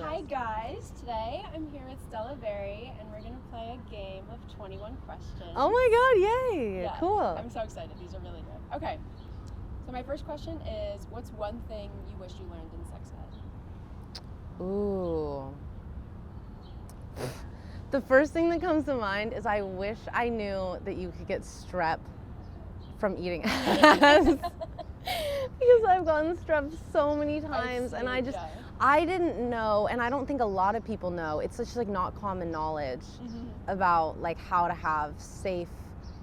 Hi guys, today I'm here with Stella Barey and we're going to play a game of 21 questions. Oh my god, yay! Yeah, Cool. I'm so excited. These are really good. Okay, so my first question is, what's one thing you wish you learned in sex ed? Ooh. The first thing that comes to mind is I wish I knew that you could get strep from eating ass. Because I've gotten strep so many times and I didn't know, and I don't think a lot of people know, it's just like not common knowledge about like how to have safe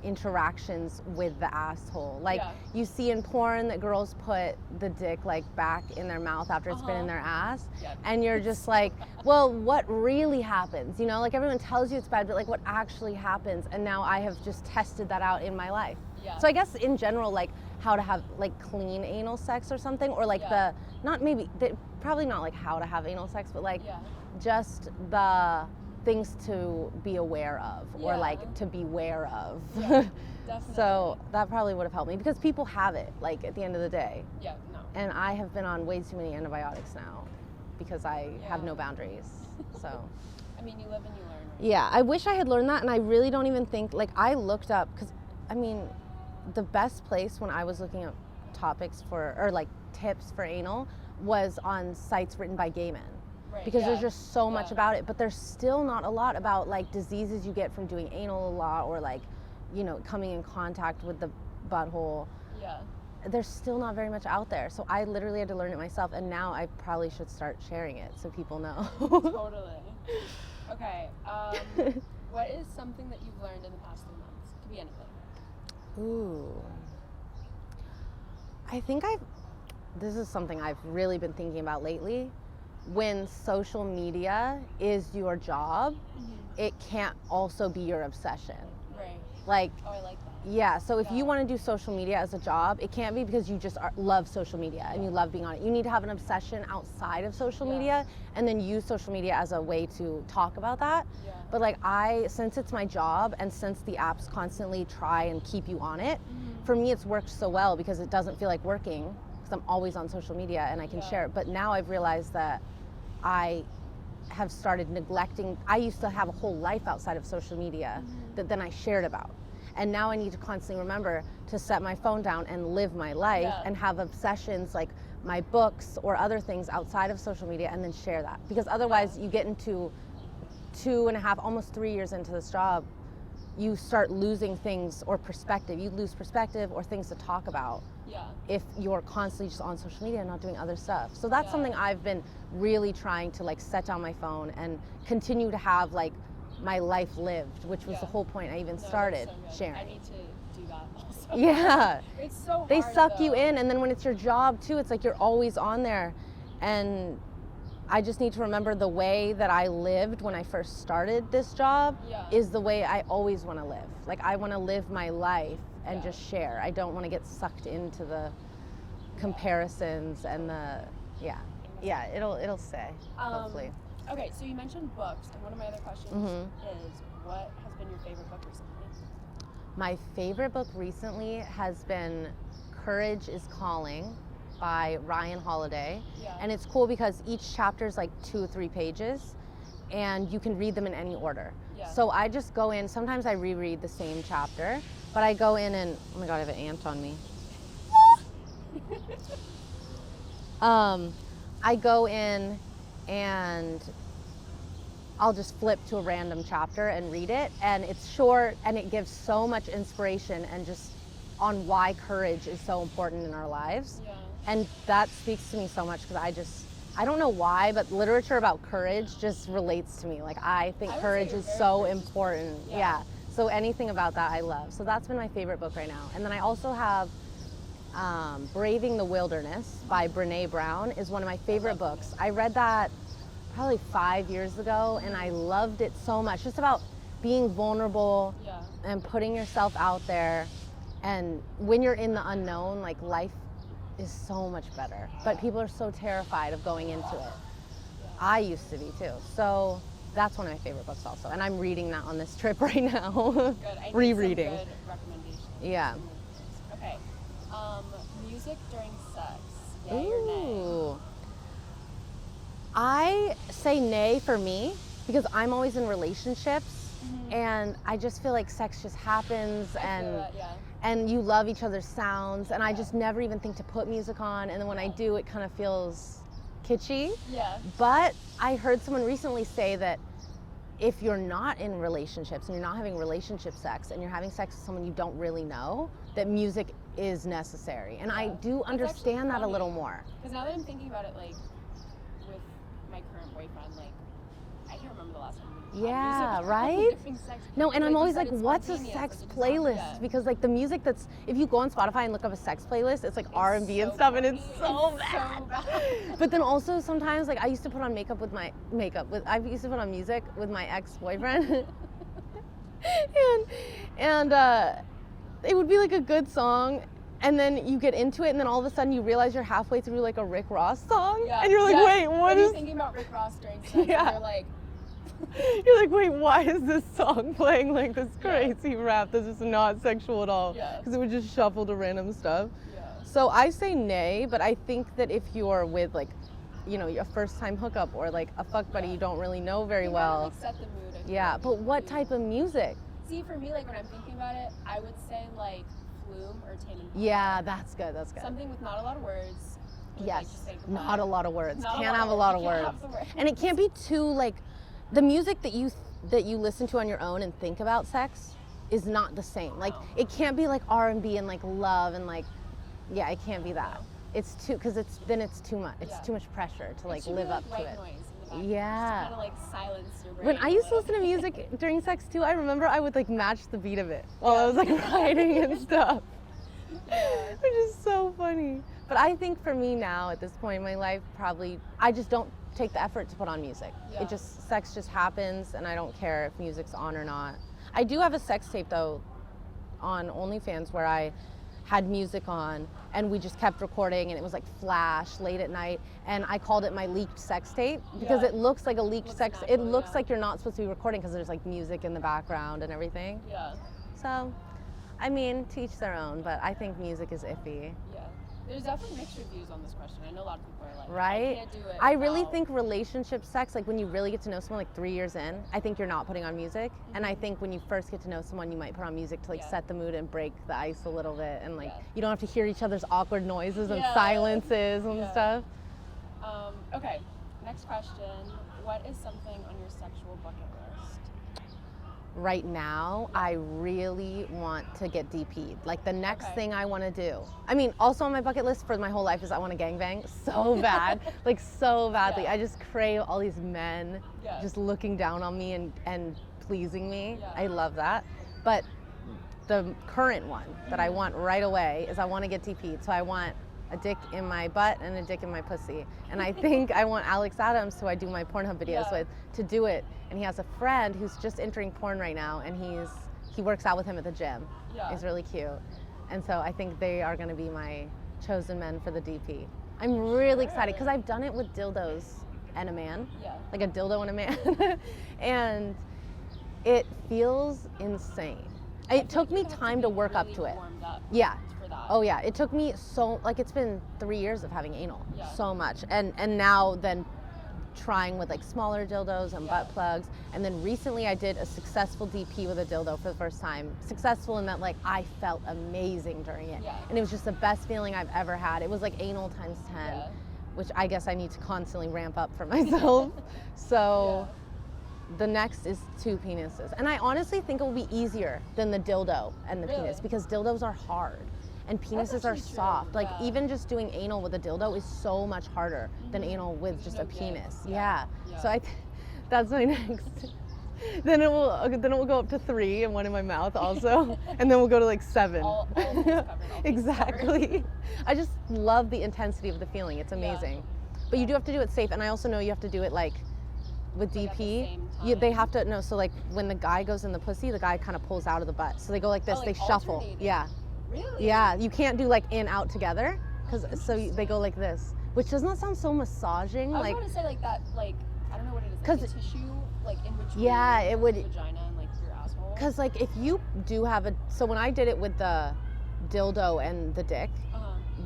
interactions with the asshole. Like you see in porn that girls put the dick like back in their mouth after it's been in their ass, and you're just like, well, what really happens? You know, like everyone tells you it's bad, but like what actually happens? And now I have just tested that out in my life. So I guess in general, like how to have like clean anal sex or something, or like probably not like how to have anal sex, but like just the things to be aware of or like to beware of. So that probably would have helped me because people have it like at the end of the day. And I have been on way too many antibiotics now because I have no boundaries. So I mean, you live and you learn. Right? Yeah, I wish I had learned that, and I really don't even think, like I looked up, because I mean the best place when I was looking up topics for, or like tips for anal, was on sites written by gay men. Because there's just so much about it, but there's still not a lot about like diseases you get from doing anal a lot, or like, you know, coming in contact with the butthole. There's still not very much out there. So I literally had to learn it myself, and now I probably should start sharing it so people know. Totally. Okay, what is something that you've learned in the past 3 months? It could be anything. Ooh. I think this is something I've really been thinking about lately. When social media is your job, it can't also be your obsession. Right. Like, oh, I like that. Yeah, so if you want to do social media as a job, it can't be because you just love social media and you love being on it. You need to have an obsession outside of social media, and then use social media as a way to talk about that. But like since it's my job, and since the apps constantly try and keep you on it, for me it's worked so well because it doesn't feel like working, because I'm always on social media and I can share it. But now I've realized that I have started neglecting. I used to have a whole life outside of social media that then I shared about. And now I need to constantly remember to set my phone down and live my life and have obsessions like my books or other things outside of social media, and then share that. Because otherwise you get into 2.5, almost 3 years into this job, you start losing things or perspective. You lose perspective or things to talk about if you're constantly just on social media and not doing other stuff. So that's something I've been really trying to like set down my phone and continue to have like my life lived, which was the whole point I even started sharing. I need to do that also. Yeah. It's so hard. They suck you in, and then when it's your job too, it's like you're always on there. And I just need to remember the way that I lived when I first started this job is the way I always want to live. Like I want to live my life and just share. I don't want to get sucked into the comparisons and the it'll stay, hopefully. Okay, so you mentioned books, and one of my other questions is, what has been your favorite book recently? My favorite book recently has been Courage is Calling by Ryan Holiday. And it's cool because each chapter is like 2 or 3 pages, and you can read them in any order. So I just go in, sometimes I reread the same chapter, but I go in and, oh my god, I have an ant on me. I go in and I'll just flip to a random chapter and read it, and it's short and it gives so much inspiration and just on why courage is so important in our lives. And that speaks to me so much because I don't know why, but literature about courage just relates to me. Like I think courage is so important. So anything about that I love. So that's been my favorite book right now. And then I also have Braving the Wilderness by Brené Brown is one of my favorite books. I read that probably 5 years ago, and I loved it so much. Just about being vulnerable and putting yourself out there. And when you're in the unknown, like life is so much better. But people are so terrified of going into it. I used to be too. So that's one of my favorite books also. And I'm reading that on this trip right now. Good. I Rereading. Some good recommendations. Yeah. Okay. Music during sex. Yay or nay? I say nay for me because I'm always in relationships. And I just feel like sex just happens, and you love each other's sounds, and I just never even think to put music on, and then when I do, it kind of feels kitschy. Yeah. But I heard someone recently say that if you're not in relationships and you're not having relationship sex and you're having sex with someone you don't really know, that music is necessary. And I do understand that a little more. Because now that I'm thinking about it, like with my current boyfriend, like I can't remember the last time. Yeah, right? No, and I'm always like, what's a sex playlist? Because like the music that's, if you go on Spotify and look up a sex playlist, it's like R&B and stuff, and it's so bad. But then also sometimes, like I used to put on I used to put on music with my ex-boyfriend. and it would be like a good song, and then you get into it, and then all of a sudden you realize you're halfway through like a Rick Ross song, and you're like, wait, what is? You're thinking about Rick Ross during sex, and you're like, you're like, wait, why is this song playing like this crazy rap that's just not sexual at all? Because it would just shuffle to random stuff. So I say nay, but I think that if you're with like, you know, a first time hookup or like a fuck buddy you don't really know very well. Like set the mood. Yeah, but what type of music? See, for me, like when I'm thinking about it, I would say like Flume or Tame Impala. Yeah, that's good. That's good. Something with not a lot of words. Yes, not a lot of words. Can't have a lot of words. And it can't be too like. The music that you listen to on your own and think about sex is not the same. Like it can't be like R&B and like love and like, yeah, it can't be that. It's too, because it's too much. It's too much pressure to like live up to it. Yeah. Just kind of like silence your brain. When I used to listen to music during sex too, I remember I would like match the beat of it while I was like writing and stuff, which is so funny. But I think for me now at this point in my life, probably I just don't take the effort to put on music. Sex just happens, and I don't care if music's on or not. I do have a sex tape though on Only F4ns where I had music on and we just kept recording, and it was like flash late at night, and I called it my leaked sex tape because it looks like a leaked sex. It looks like you're not supposed to be recording because there's like music in the background and everything. So, I mean, to each their own, but I think music is iffy. There's definitely mixed reviews on this question. I know a lot of people are like, right? I can't do it. I really think relationship sex, like when you really get to know someone like 3 years in, I think you're not putting on music. And I think when you first get to know someone, you might put on music to like set the mood and break the ice a little bit. And like, you don't have to hear each other's awkward noises and silences and stuff. Okay, next question. What is something on your sexual bucket list? Right now, I really want to get DP'd. Like the next thing I want to do. I mean, also on my bucket list for my whole life is I want to gangbang so bad, like so badly. I just crave all these men just looking down on me and pleasing me. I love that. But the current one that I want right away is I want to get DP'd. So I want a dick in my butt and a dick in my pussy. And I think I want Alex Adams, who I do my Pornhub videos with, to do it. And he has a friend who's just entering porn right now, and he works out with him at the gym. He's really cute. And so I think they are gonna be my chosen men for the DP. I'm really excited because I've done it with dildos and a man, like a dildo and a man. And it feels insane. It took me time to work up to it. Oh yeah, it took me it's been 3 years of having anal, so much. And now then trying with like smaller dildos and butt plugs. And then recently I did a successful DP with a dildo for the first time. Successful in that like I felt amazing during it. And it was just the best feeling I've ever had. It was like anal times 10, which I guess I need to constantly ramp up for myself. So the next is 2 penises. And I honestly think it will be easier than the dildo and the penis, because dildos are hard. And penises are soft. Like even just doing anal with a dildo is so much harder than anal with just a penis. So that's my next. Then it will go up to 3 and 1 in my mouth also, and then we'll go to like 7. All Exactly. I just love the intensity of the feeling. It's amazing. But you do have to do it safe, and I also know you have to do it like with DP. They have to no. So like when the guy goes in the pussy, the guy kind of pulls out of the butt. So they go like this. They shuffle. Really? Yeah, you can't do like in out together, they go like this, which does not sound so massaging. I was going to say like that, like I don't know what it is, like the tissue, like in between. It would. Vagina and like your asshole. Because like if you do have so when I did it with the dildo and the dick,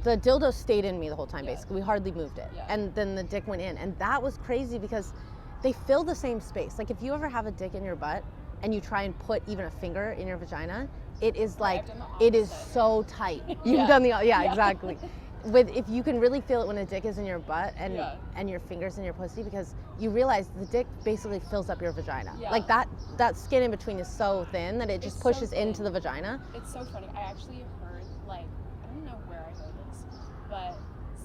the dildo stayed in me the whole time, Yeah. basically. We hardly moved it. Yeah. And then the dick went in. And that was crazy because they fill the same space. Like if you ever have a dick in your butt and you try and put even a finger in your vagina, it is like, I've done the it is opposite. so tight. You've Yeah. done the, yeah, Yeah. exactly. If you can really feel it when a dick is in your butt and Yeah. and your fingers in your pussy, because you realize the dick basically fills up your vagina. Yeah. Like that skin in between is so thin that it just It's so pushes into thin. the vagina. It's so funny. I actually heard, like, I don't know where I heard this, but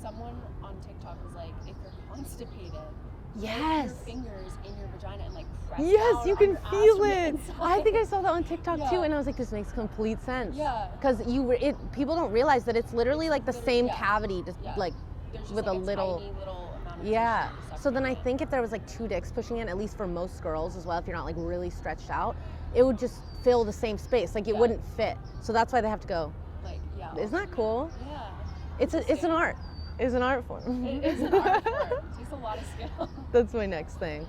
someone on TikTok was like, if you're constipated, put Yes. your fingers in your vagina and like press Yes, down you on can your ass feel from the it. inside. I think I saw that on TikTok too, Yeah. and I was like, this makes complete sense. Yeah. Because people don't realize that it's literally like the same yeah. cavity, just Yeah. like There's just with like a little. tiny little amount of Yeah. tissue So then I separating think if there was like 2 dicks pushing in, at least for most girls as well, if you're not like really stretched out, it would just fill the same space. Like it Yeah. wouldn't fit. So that's why they have to go. it. Like, yeah. Isn't that cool? Yeah. It's an Interesting. art. It's an art form. It is an art form. It takes a lot of skill. That's my next thing.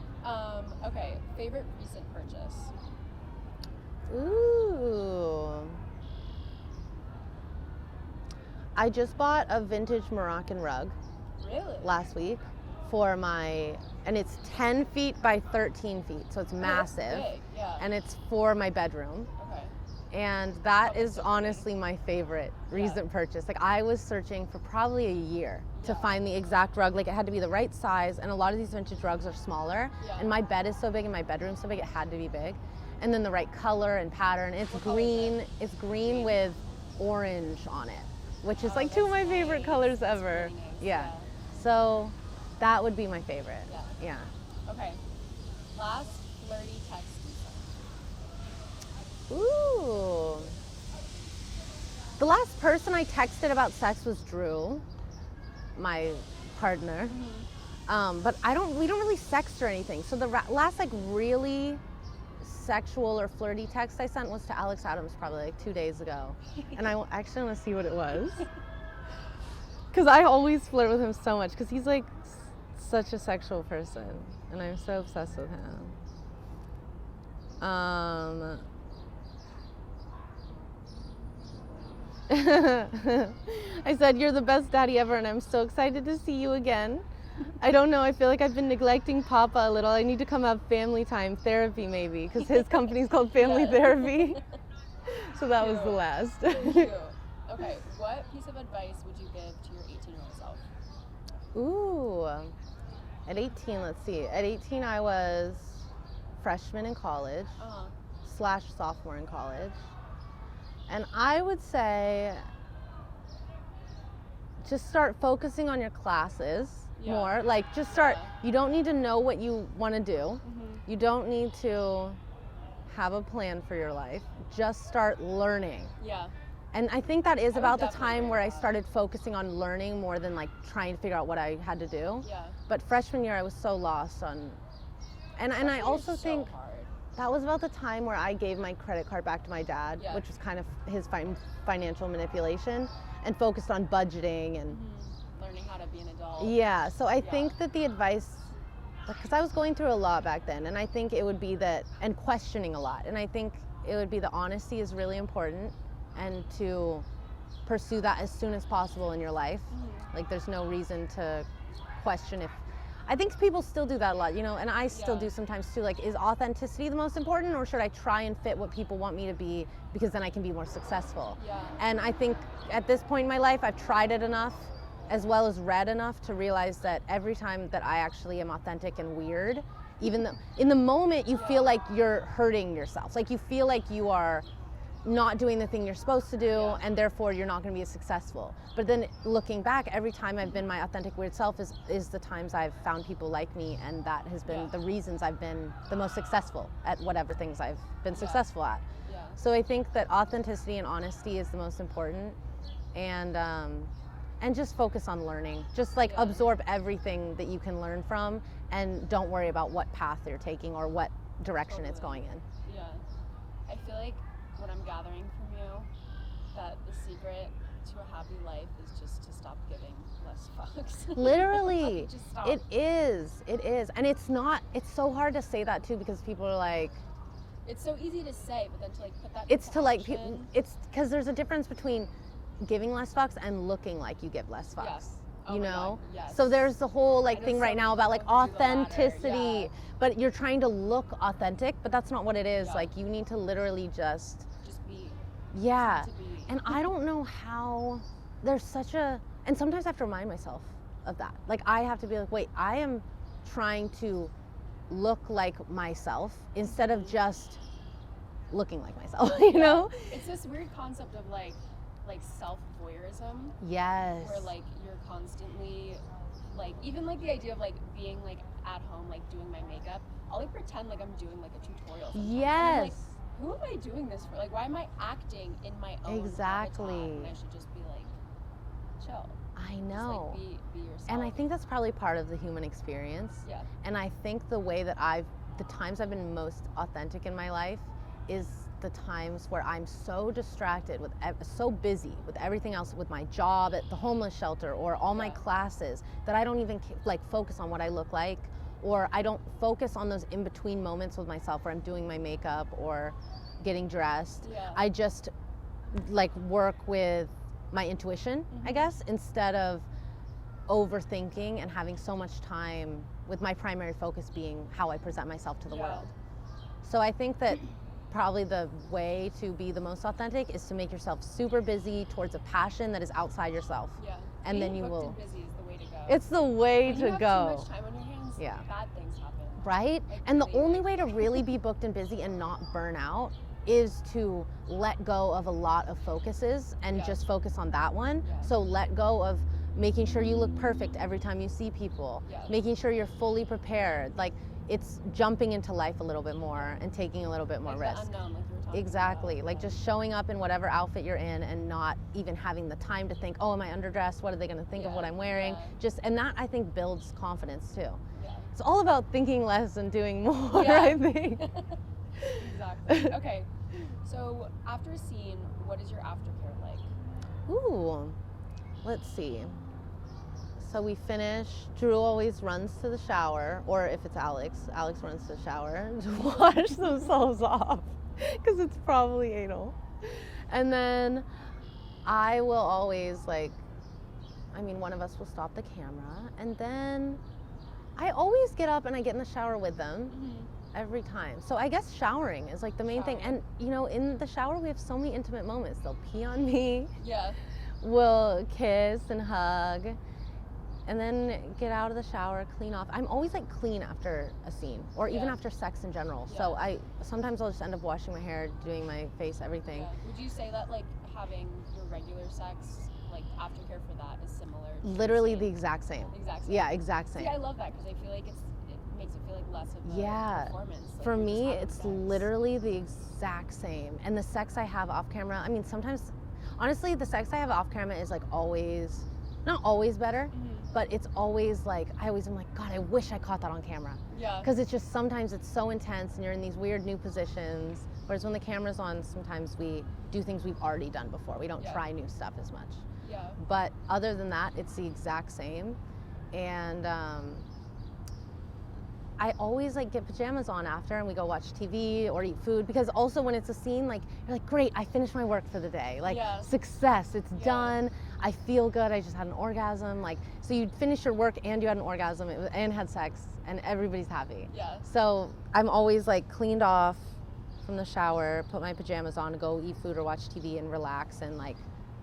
Okay. Favorite recent purchase? Ooh. I just bought a vintage Moroccan rug Really? last week for my, and it's 10 feet by 13 feet, so it's Oh, that's massive. big. Yeah. And it's for my bedroom. Okay. And that Probably is so big. honestly my favorite recent purchase. Like I was searching for probably a year to Yeah. find the exact rug. Like it had to be the right size, and a lot of these vintage rugs are smaller. Yeah. And my bed is so big and my bedroom's so big, it had to be big. And then the right color and pattern. It's What color is green. it? It's green with orange on it, which is Oh, like two of my that's favorite nice. colors That's ever. really nice. Yeah. So that would be my favorite. Yeah. Yeah. Okay. Last flirty text you sent. Ooh. The last person I texted about sex was Drew, my partner. But we don't really sext or anything. So the last like really sexual or flirty text I sent was to Alex Adams probably like 2 days ago. And I actually want to see what it was. Because I always flirt with him so much because he's like such a sexual person. And I'm so obsessed with him. I said, "You're the best daddy ever, and I'm so excited to see you again. I don't know, I feel like I've been neglecting Papa a little. I need to come have family time, therapy maybe, because his company's called Family Yeah. Therapy." So that was the Cute. last. So cute. Okay, what piece of advice would you give to your 18-year-old self? Ooh, at 18, let's see. At 18, I was freshman in college / sophomore in college. And I would say just start focusing on your classes Yeah. more. Like just start, Yeah. you don't need to know what you want to do. Mm-hmm. You don't need to have a plan for your life. Just start learning. Yeah. And I think that is I would about the definitely time agree where I with that. started focusing on learning more than like trying to figure out what I had to do. Yeah. But freshman year I was so lost on, and I also so think hard. that was about the time where I gave my credit card back to my dad, Yeah. which was kind of his financial manipulation, and focused on budgeting and Learning how to be an adult. yeah. So I Yeah. think that the advice, because I was going through a lot back then, and I think it would be that, and questioning a lot, and I think it would be the honesty is really important, and to pursue that as soon as possible in your life. Like there's no reason to question if, I think people still do that a lot, you know, and I still Yeah. do sometimes too. Like, is authenticity the most important, or should I try and fit what people want me to be because then I can be more successful? Yeah. And I think at this point in my life, I've tried it enough, as well as read enough to realize that every time that I actually am authentic and weird, even though in the moment you feel like you're hurting yourself, like you feel like you are not doing the thing you're supposed to do, Yeah. and therefore you're not going to be as successful. But then looking back, every time I've been my authentic weird self is the times I've found people like me, and that has been Yeah. the reasons I've been the most successful at whatever things I've been Yeah. successful at. Yeah. So I think that authenticity and honesty is the most important, and just focus on learning. Just like Yeah. absorb everything that you can learn from, and don't worry about what path you're taking or what direction it's Totally. going in. Yeah. I feel like what I'm gathering from you, that the secret to a happy life is just to stop giving less fucks. Literally, Just stop. it is, and it's so hard to say that too, because people are like, It's so easy to say, but then to like put that it's into to like action. people, it's because there's a difference between giving less fucks and looking like you give less fucks. Yes. Oh You my know? God, yes. So there's the whole like I know thing right some now about like people who do the latter, authenticity, yeah. but you're trying to look authentic, but that's not what it is. Yeah. Like you need to literally just be. yeah. Just need to be. And I don't know how there's such a, and sometimes I have to remind myself of that. Like I have to be like, wait, I am trying to look like myself instead of just looking like myself, you know? It's this weird concept of like self-voyeurism, Yes. where like you're constantly like, even like the idea of like being like at home like doing my makeup, I'll like pretend like I'm doing like a tutorial sometimes. And I'm like, Yes. who am I doing this for? Like, why am I acting in my own Exactly. avatar when I should just be like chill? I Just, know. like, be yourself. And I think that's probably part of the human experience. Yeah. And I think the way that the times I've been most authentic in my life is the times where I'm so distracted with, so busy with everything else, with my job at the homeless shelter or all my Yeah. classes, that I don't even like focus on what I look like, or I don't focus on those in-between moments with myself where I'm doing my makeup or getting dressed. Yeah. I just like work with my intuition, I Mhm. guess, instead of overthinking and having so much time with my primary focus being how I present myself to the Yeah. world. So I think that probably the way to be the most authentic is to make yourself super busy towards a passion that is outside yourself. Yeah. And then Being you booked will. and busy is the way to go. It's the way when to you have go. too much time on your hands, Yeah. bad things happen. Right? Like, And the really, only like- way to really be booked and busy and not burn out is to let go of a lot of focuses and Yeah. just focus on that one. Yeah. So let go of making sure you look perfect every time you see people, Yeah. making sure you're fully prepared. Like it's jumping into life a little bit more and taking a little bit more Like the risk. unknown, like you were talking Exactly. about. Like Yeah. just showing up in whatever outfit you're in and not even having the time to think, oh, am I underdressed? What are they going to think of what Yeah, I'm wearing? yeah. Just, and that I think builds confidence too. Yeah. It's all about thinking less and doing more, Yeah. I think. Exactly. Okay. So after a scene, what is your aftercare like? Ooh, let's see. So we finish. Drew always runs to the shower, or if it's Alex runs to the shower to wash themselves off because it's probably anal. And then I will always one of us will stop the camera, and then I always get up and I get in the shower with them. Every time. So I guess showering is like the main thing. And in the shower we have so many intimate moments. They'll pee on me, Yeah. we'll kiss and hug, and then get out of the shower, clean off. I'm always like clean after a scene, or even Yeah. after sex in general. Yeah. So sometimes I'll just end up washing my hair, doing my face, everything. Yeah. Would you say that like having your regular sex, like aftercare for that, is similar? To Literally scene? the exact same. Exact same. Yeah, exact same. See, I love that because I feel like it makes it feel like less of a Yeah. performance. Like For you're just me, having it's sex. literally the exact same. And the sex I have off camera, I mean, sometimes, honestly, the sex I have off camera is like always, not always better, Mhm. but it's always like, I always am like, God, I wish I caught that on camera. Yeah. Because it's just sometimes it's so intense and you're in these weird new positions. Whereas when the camera's on, sometimes we do things we've already done before. We don't Yeah. try new stuff as much. Yeah. But other than that, it's the exact same. And I always like get pajamas on after and we go watch TV or eat food, because also when it's a scene, like you're like, great, I finished my work for the day. Like Yeah. success, it's Yeah. done. I feel good. I just had an orgasm. Like, so you finish your work and you had an orgasm and had sex and everybody's happy. Yeah. So I'm always like cleaned off from the shower, put my pajamas on, go eat food or watch TV and relax, and like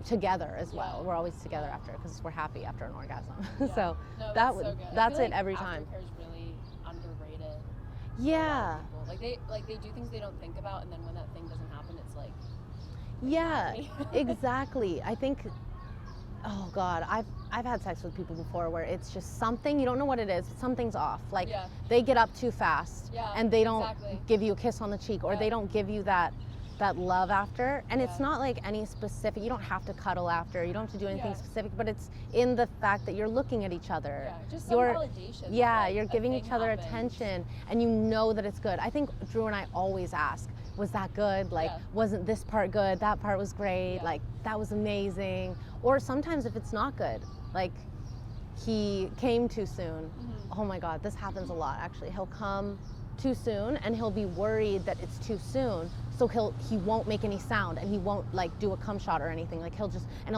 together as well. Yeah. We're always together after because we're happy after an orgasm. Yeah. So No, that that's would- so good. I that's feel it like every time. Aftercare is really underrated. for a lot of yeah, people. Like they do things they don't think about, and then when that thing doesn't happen, it's like yeah, me. exactly. I think, oh God, I've had sex with people before where it's just something, you don't know what it is, but something's off. Like Yeah. they get up too fast Yeah, and they don't exactly. give you a kiss on the cheek, or Yeah. they don't give you that love after. And it's Yeah. not like any specific, you don't have to cuddle after, you don't have to do anything Yeah. specific, but it's in the fact that you're looking at each other. Yeah, just some You're- validation. that, Yeah, like, you're a giving thing each other happened. attention and you know that it's good. I think Drew and I always ask, was that good? Like, Yeah. wasn't this part good? That part was great. Yeah. Like, that was amazing. Or sometimes if it's not good, like, he came too soon. Oh my God, this happens a lot actually. He'll come too soon and he'll be worried that it's too soon, so he won't make any sound and he won't like do a cum shot or anything. Like he'll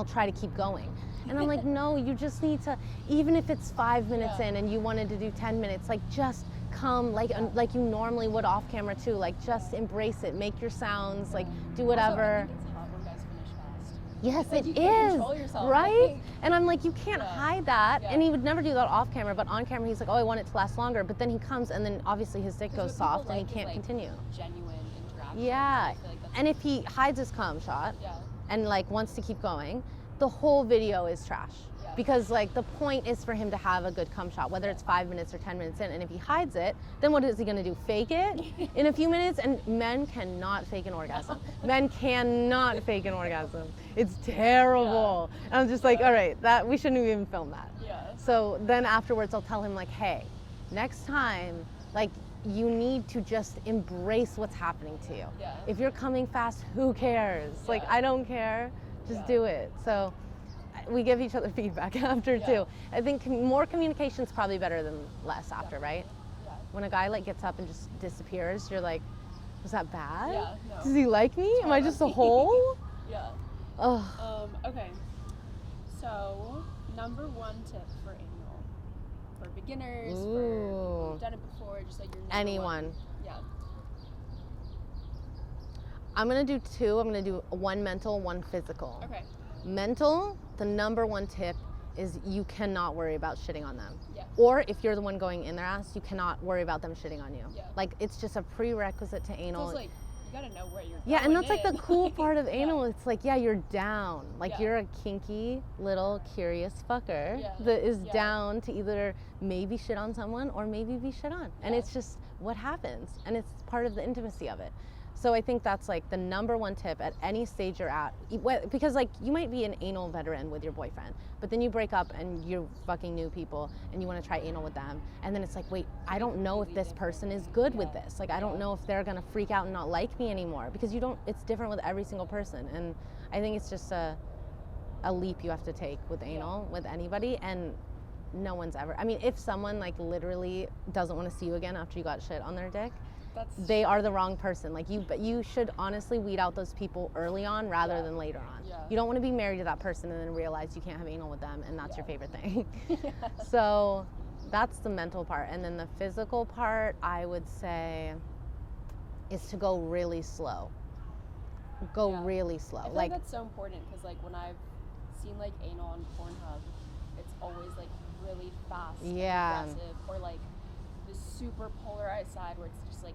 try to keep going. And I'm like, no, you just need to, even if it's 5 minutes in and you wanted to do 10 minutes, like just come like you normally would off camera too. Like just embrace it, make your sounds, like do whatever. Also, I think it's hot when guys finish fast. Yes, Like, it you can't is, control yourself, right? like, And I'm like, you can't hide that. Yeah. And he would never do that off camera, but on camera he's like, oh, I want it to last longer. But then he comes and then obviously his dick goes soft and he can't continue. Genuine interaction. Yeah, I feel like that's and if he hides his cum shot yeah. and like wants to keep going, the whole video is trash. Yeah. Because like the point is for him to have a good cum shot, whether it's 5 minutes or 10 minutes in. And if he hides it, then what is he gonna do? Fake it in a few minutes? And men cannot fake an orgasm. Men cannot fake an orgasm. It's terrible. And I'm just like, all right, that we shouldn't even film that. Yeah. So then afterwards I'll tell him like, hey, next time, like you need to just embrace what's happening to you. Yeah. If you're coming fast, who cares? Like Yeah. I don't care, just do it. So we give each other feedback after too. I think more communication is probably better than less after, right? Yeah. When a guy like gets up and just disappears, you're like, was that bad? Yeah, no. Does he like me? Am I just a hole? Yeah. Ugh. Okay. So, number one tip for anal. For beginners, for people who've done it before, just like your number Anyone. one. Yeah. I'm gonna do two. I'm gonna do one mental, one physical. Okay. Mental, the number one tip is you cannot worry about shitting on them. Yeah. Or if you're the one going in their ass, you cannot worry about them shitting on you. Yeah. Like it's just a prerequisite to It's anal. also like, you gotta know where you're Yeah, and going that's like the in. cool part of anal. It's like, yeah, you're down. Like Yeah. you're a kinky little curious fucker Yeah. that is Yeah. down to either maybe shit on someone or maybe be shit on. And Yeah. it's just what happens. And it's part of the intimacy of it. So I think that's like the number one tip at any stage you're at. Because like you might be an anal veteran with your boyfriend, but then you break up and you're fucking new people and you want to try anal with them. And then it's like, wait, I don't know if this person is good with this. Like I don't know if they're going to freak out and not like me anymore, because it's different with every single person. And I think it's just a leap you have to take with anal with anybody. And no one's ever, I mean, if someone like literally doesn't want to see you again after you got shit on their dick, they are the wrong person. Like you should honestly weed out those people early on rather than later on. Yeah. You don't want to be married to that person and then realize you can't have anal with them and that's your favorite thing. Yeah. So that's the mental part. And then the physical part, I would say, is to go really slow. Go really slow. I feel like that's so important because like when I've seen like anal on Pornhub, it's always like really fast and aggressive, or like the super polarized side where it's just like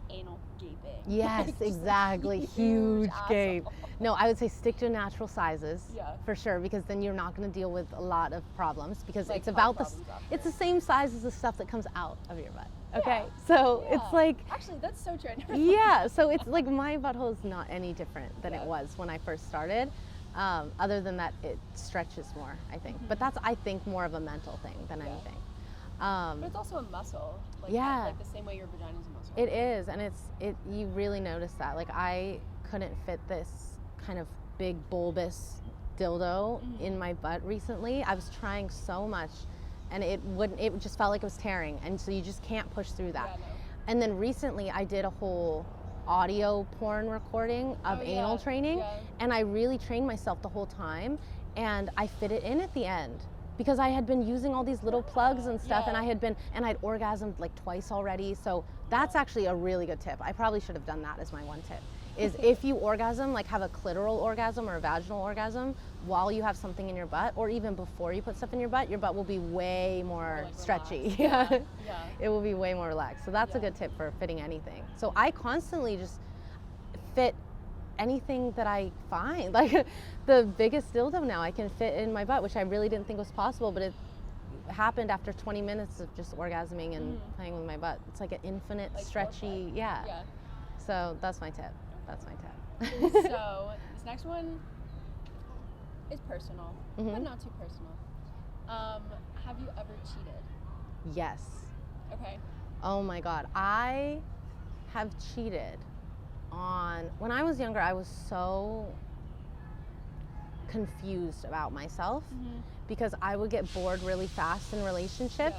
anal gaping. Yes, Like, just, exactly. like, Huge asshole. gape. No, I would say stick to natural sizes. Yeah. For sure, because then you're not going to deal with a lot of problems, because Like it's about health problems after. it's the same size as the stuff that comes out of your butt. Okay? Yeah. So Yeah. it's like Actually, that's so true. I never yeah, so it's like my butthole is not any different than it Yeah. was when I first started. Other than that, it stretches more, I think. But that's, I think, more of a mental thing than anything. But it's also a muscle. Like, Yeah. Like the same way your vagina is a muscle. It is, and you really notice that. Like I couldn't fit this kind of big bulbous dildo in my butt recently. I was trying so much, and it just felt like it was tearing, and so you just can't push through that. Yeah, no. And then recently I did a whole audio porn recording of anal training, and I really trained myself the whole time, and I fit it in at the end. Because I had been using all these little plugs and stuff, and I'd orgasmed like twice already. So that's actually a really good tip. I probably should have done that as my one tip. Is if you orgasm, like have a clitoral orgasm or a vaginal orgasm while you have something in your butt, or even before you put stuff in your butt will be way more like, stretchy. relaxed. Yeah. Yeah. It will be way more relaxed. So that's a good tip for fitting anything. So I constantly just fit anything that I find. Like the biggest dildo now I can fit in my butt, which I really didn't think was possible, but it happened after 20 minutes of just orgasming and playing with my butt. It's like an infinite Like stretchy, foreplay. yeah. Yeah. So that's my tip. That's my tip. So this next one is personal, but not too personal. Have you ever cheated? Yes. Okay. Oh my God. I have cheated on, when I was younger, I was so confused about myself because I would get bored really fast in relationships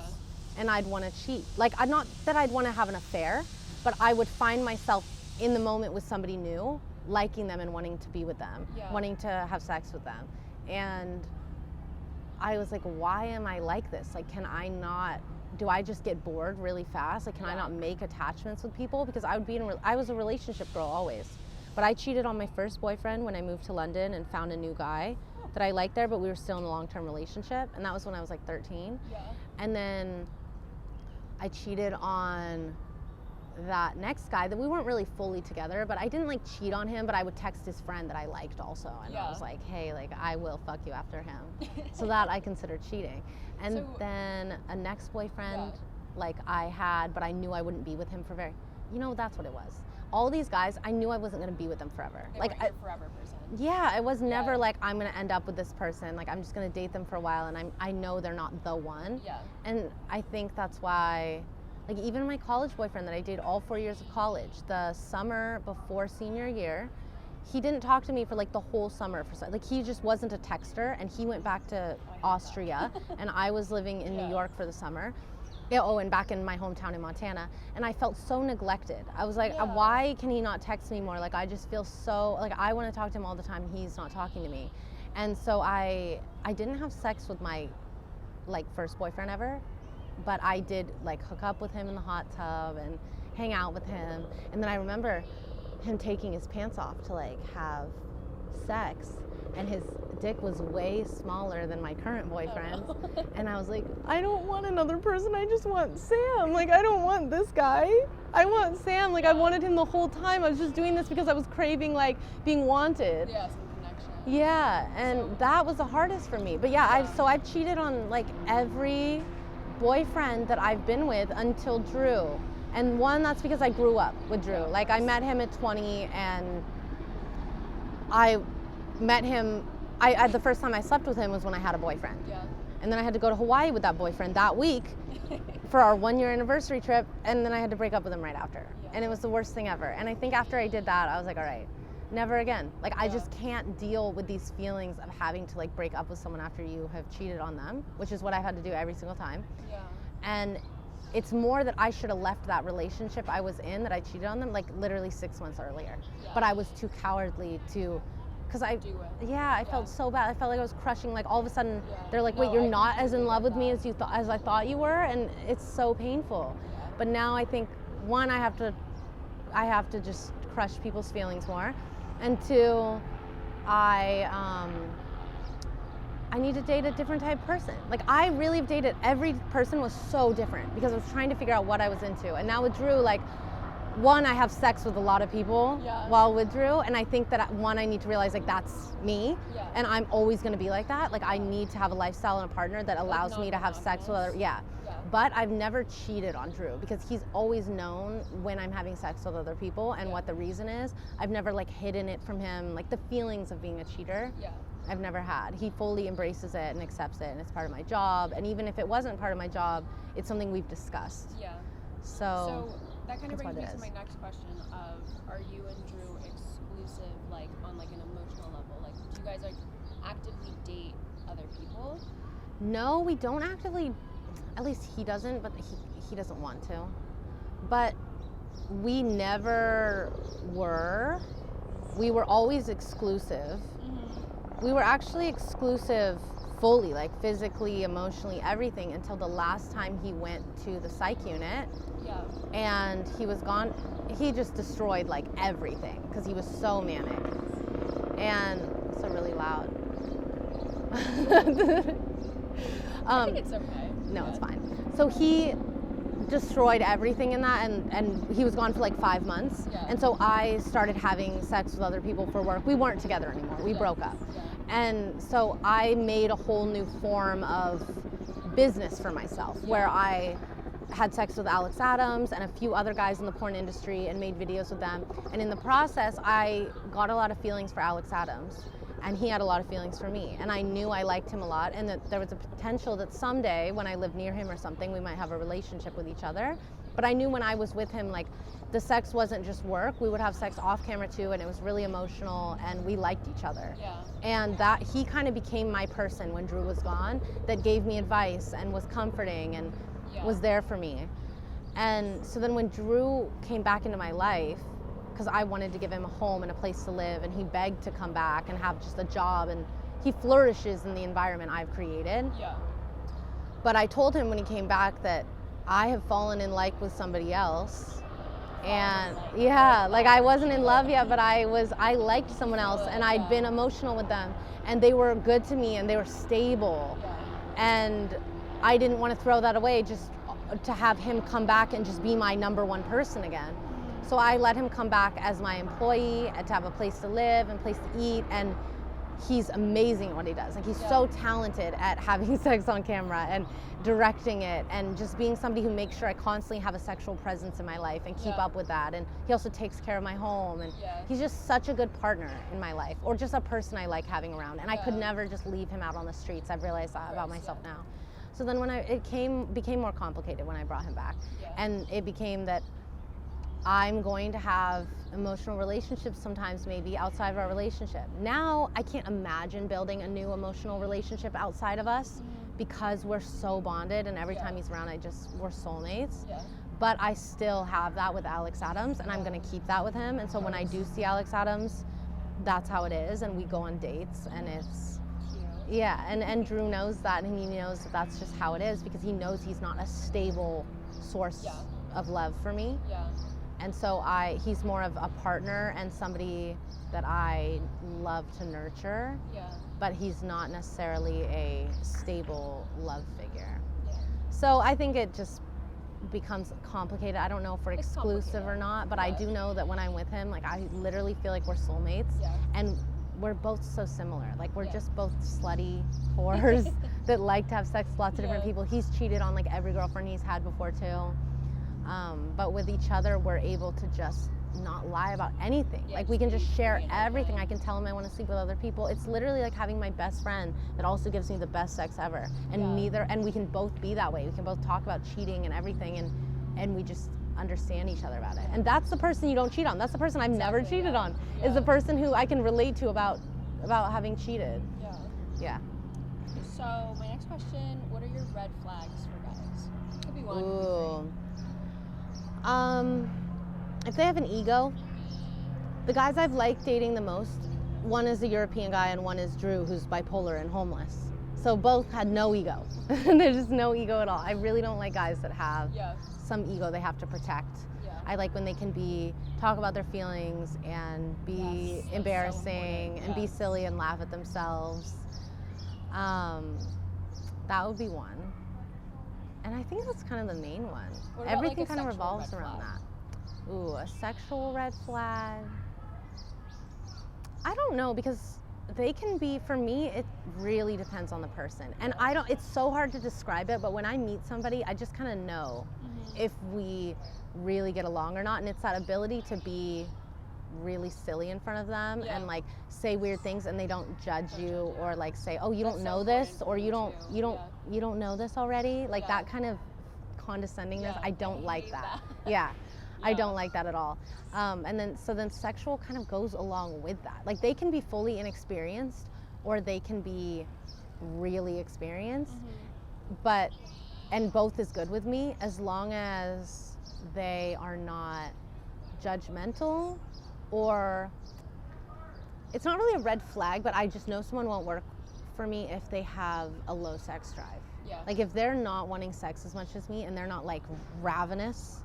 and I'd want to cheat. Like, not that I'd want to have an affair, but I would find myself in the moment with somebody new, liking them and wanting to be with them, wanting to have sex with them. And I was like, why am I like this? Like, do I just get bored really fast? Like, can I not make attachments with people? Because I was a relationship girl always. But I cheated on my first boyfriend when I moved to London and found a new guy that I liked there, but we were still in a long-term relationship. And that was when I was like 13. Yeah. And then I cheated on that next guy that we weren't really fully together, but I didn't like cheat on him, but I would text his friend that I liked also. And I was like, hey, like, I will fuck you after him. So that I considered cheating. And then a next boyfriend, like I had, but I knew I wouldn't be with him for that's what it was. All these guys, I knew I wasn't going to be with them forever. They weren't your forever person. Yeah, I was never like, I'm going to end up with this person. Like, I'm just going to date them for a while, and I know they're not the one. Yeah. And I think that's why, like, even my college boyfriend that I dated all 4 years of college, the summer before senior year, he didn't talk to me for like the whole summer. He just wasn't a texter, and he went back to Austria, and I was living in New York for the summer. And back in my hometown in Montana, and I felt so neglected. I was like, why can he not text me more? Like, I just feel so, like, I want to talk to him all the time, and he's not talking to me. And so I didn't have sex with my, like, first boyfriend ever, but I did, like, hook up with him in the hot tub and hang out with him. And then I remember him taking his pants off to, like, have sex, and his dick was way smaller than my current boyfriend. And I was like, I don't want another person, I just want Sam. Like, I don't want this guy. I want Sam. Like, I wanted him the whole time. I was just doing this because I was craving, like, being wanted. Yeah, some connection. Yeah, and that was the hardest for me. But I've cheated on, like, every boyfriend that I've been with until Drew. And that's because I grew up with Drew. Like, I met him at 20, and I met him, the first time I slept with him was when I had a boyfriend. Yeah. And then I had to go to Hawaii with that boyfriend that week for our 1-year anniversary trip, and then I had to break up with him right after. Yeah. And it was the worst thing ever. And I think after I did that, I was like, all right, never again. Like, I just can't deal with these feelings of having to, like, break up with someone after you have cheated on them, which is what I've had to do every single time. Yeah. And it's more that I should have left that relationship I was in, that I cheated on them, like, literally 6 months earlier. Yeah. But I was too cowardly to, because I felt so bad. I felt like I was crushing. Like, all of a sudden, they're like, wait, you're not as in love with me as I thought you were, and it's so painful. Yeah. But now I think, one, I have to just crush people's feelings more, and two, I need to date a different type of person. Like, I really have dated, every person was so different because I was trying to figure out what I was into. And now with Drew, like, one, I have sex with a lot of people while with Drew, and I think that, one, I need to realize, like, that's me, and I'm always going to be like that. Like, I need to have a lifestyle and a partner that allows me to have sex with other, But I've never cheated on Drew because he's always known when I'm having sex with other people and what the reason is. I've never, like, hidden it from him, like, the feelings of being a cheater. I've never had. He fully embraces it and accepts it, and it's part of my job. And even if it wasn't part of my job, it's something we've discussed. Yeah. So that kind of brings me to my next question of, are you and Drew exclusive, like, on, like, an emotional level? Like, do you guys, like, actively date other people? No, we don't actively, at least he doesn't, but he doesn't want to. But we never were. We were always exclusive. We were actually exclusive fully, like, physically, emotionally, everything, until the last time he went to the psych unit. Yeah. And he was gone. He just destroyed, like, everything because he was so manic. And so really loud. I think it's okay. No, it's fine. So he destroyed everything in that, and he was gone for like 5 months. Yeah. And so I started having sex with other people for work. We weren't together anymore. We broke up. Yeah. And so I made a whole new form of business for myself where I had sex with Alex Adams and a few other guys in the porn industry and made videos with them. And in the process, I got a lot of feelings for Alex Adams, and he had a lot of feelings for me. And I knew I liked him a lot, and that there was a potential that someday when I lived near him or something, we might have a relationship with each other. But I knew when I was with him, like, the sex wasn't just work. We would have sex off camera too, and it was really emotional, and we liked each other. Yeah. And that he kind of became my person when Drew was gone, that gave me advice and was comforting and was there for me. And so then when Drew came back into my life, because I wanted to give him a home and a place to live, and he begged to come back and have just a job, and he flourishes in the environment I've created. Yeah. But I told him when he came back that I have fallen in like with somebody else. And yeah, like I wasn't in love yet, but I liked someone else, and I'd been emotional with them, and they were good to me, and they were stable. And I didn't want to throw that away just to have him come back and just be my number one person again. So I let him come back as my employee, and to have a place to live and place to eat, and he's amazing at what he does. Like, he's so talented at having sex on camera and directing it, and just being somebody who makes sure I constantly have a sexual presence in my life and keep up with that. And he also takes care of my home, and he's just such a good partner in my life, or just a person I like having around. And I could never just leave him out on the streets. I've realized that about myself now. So then when it became more complicated when I brought him back, and it became that I'm going to have emotional relationships sometimes, maybe outside of our relationship. Now I can't imagine building a new emotional relationship outside of us, because we're so bonded, and every time he's around, we're soulmates. But I still have that with Alex Adams, and I'm gonna keep that with him. And so when I do see Alex Adams, that's how it is, and we go on dates, and it's and Drew knows that, and he knows that that's just how it is, because he knows he's not a stable source of love for me. And so he's more of a partner and somebody that I love to nurture, but he's not necessarily a stable love figure. So I think it just becomes complicated. I don't know if we're exclusive or not, but I do know that when I'm with him, like, I literally feel like we're soulmates, and we're both so similar. Like, we're just both slutty whores that like to have sex with lots of different people. He's cheated on like every girlfriend he's had before too. But with each other, we're able to just not lie about anything. Like, we can just share everything. I can tell him I want to sleep with other people. It's literally like having my best friend that also gives me the best sex ever. And we can both be that way. We can both talk about cheating and everything, and we just understand each other about it. And that's the person you don't cheat on. That's the person I've never cheated on. Is the person who I can relate to about having cheated. Yeah. So my next question: what are your red flags for guys? Could be one. Ooh. If they have an ego, the guys I've liked dating the most, one is a European guy and one is Drew, who's bipolar and homeless. So both had no ego. There's just no ego at all. I really don't like guys that have some ego they have to protect. I like when they can talk about their feelings and be embarrassing and be silly and laugh at themselves. That would be one. And I think that's kind of the main one. Everything kind of revolves around that. Ooh, a sexual red flag. I don't know, because they can be, for me, it really depends on the person. And it's so hard to describe it, but when I meet somebody, I just kind of know if we really get along or not. And it's that ability to be really silly in front of them and like say weird things, and they don't judge you or like say, oh, you don't know this, or you don't know this already. Like that kind of condescendingness, I don't like that. I don't like that at all. And then sexual kind of goes along with that. Like, they can be fully inexperienced or they can be really experienced, and both is good with me, as long as they are not judgmental, or it's not really a red flag, but I just know someone won't work for me if they have a low sex drive. Like, if they're not wanting sex as much as me and they're not like ravenous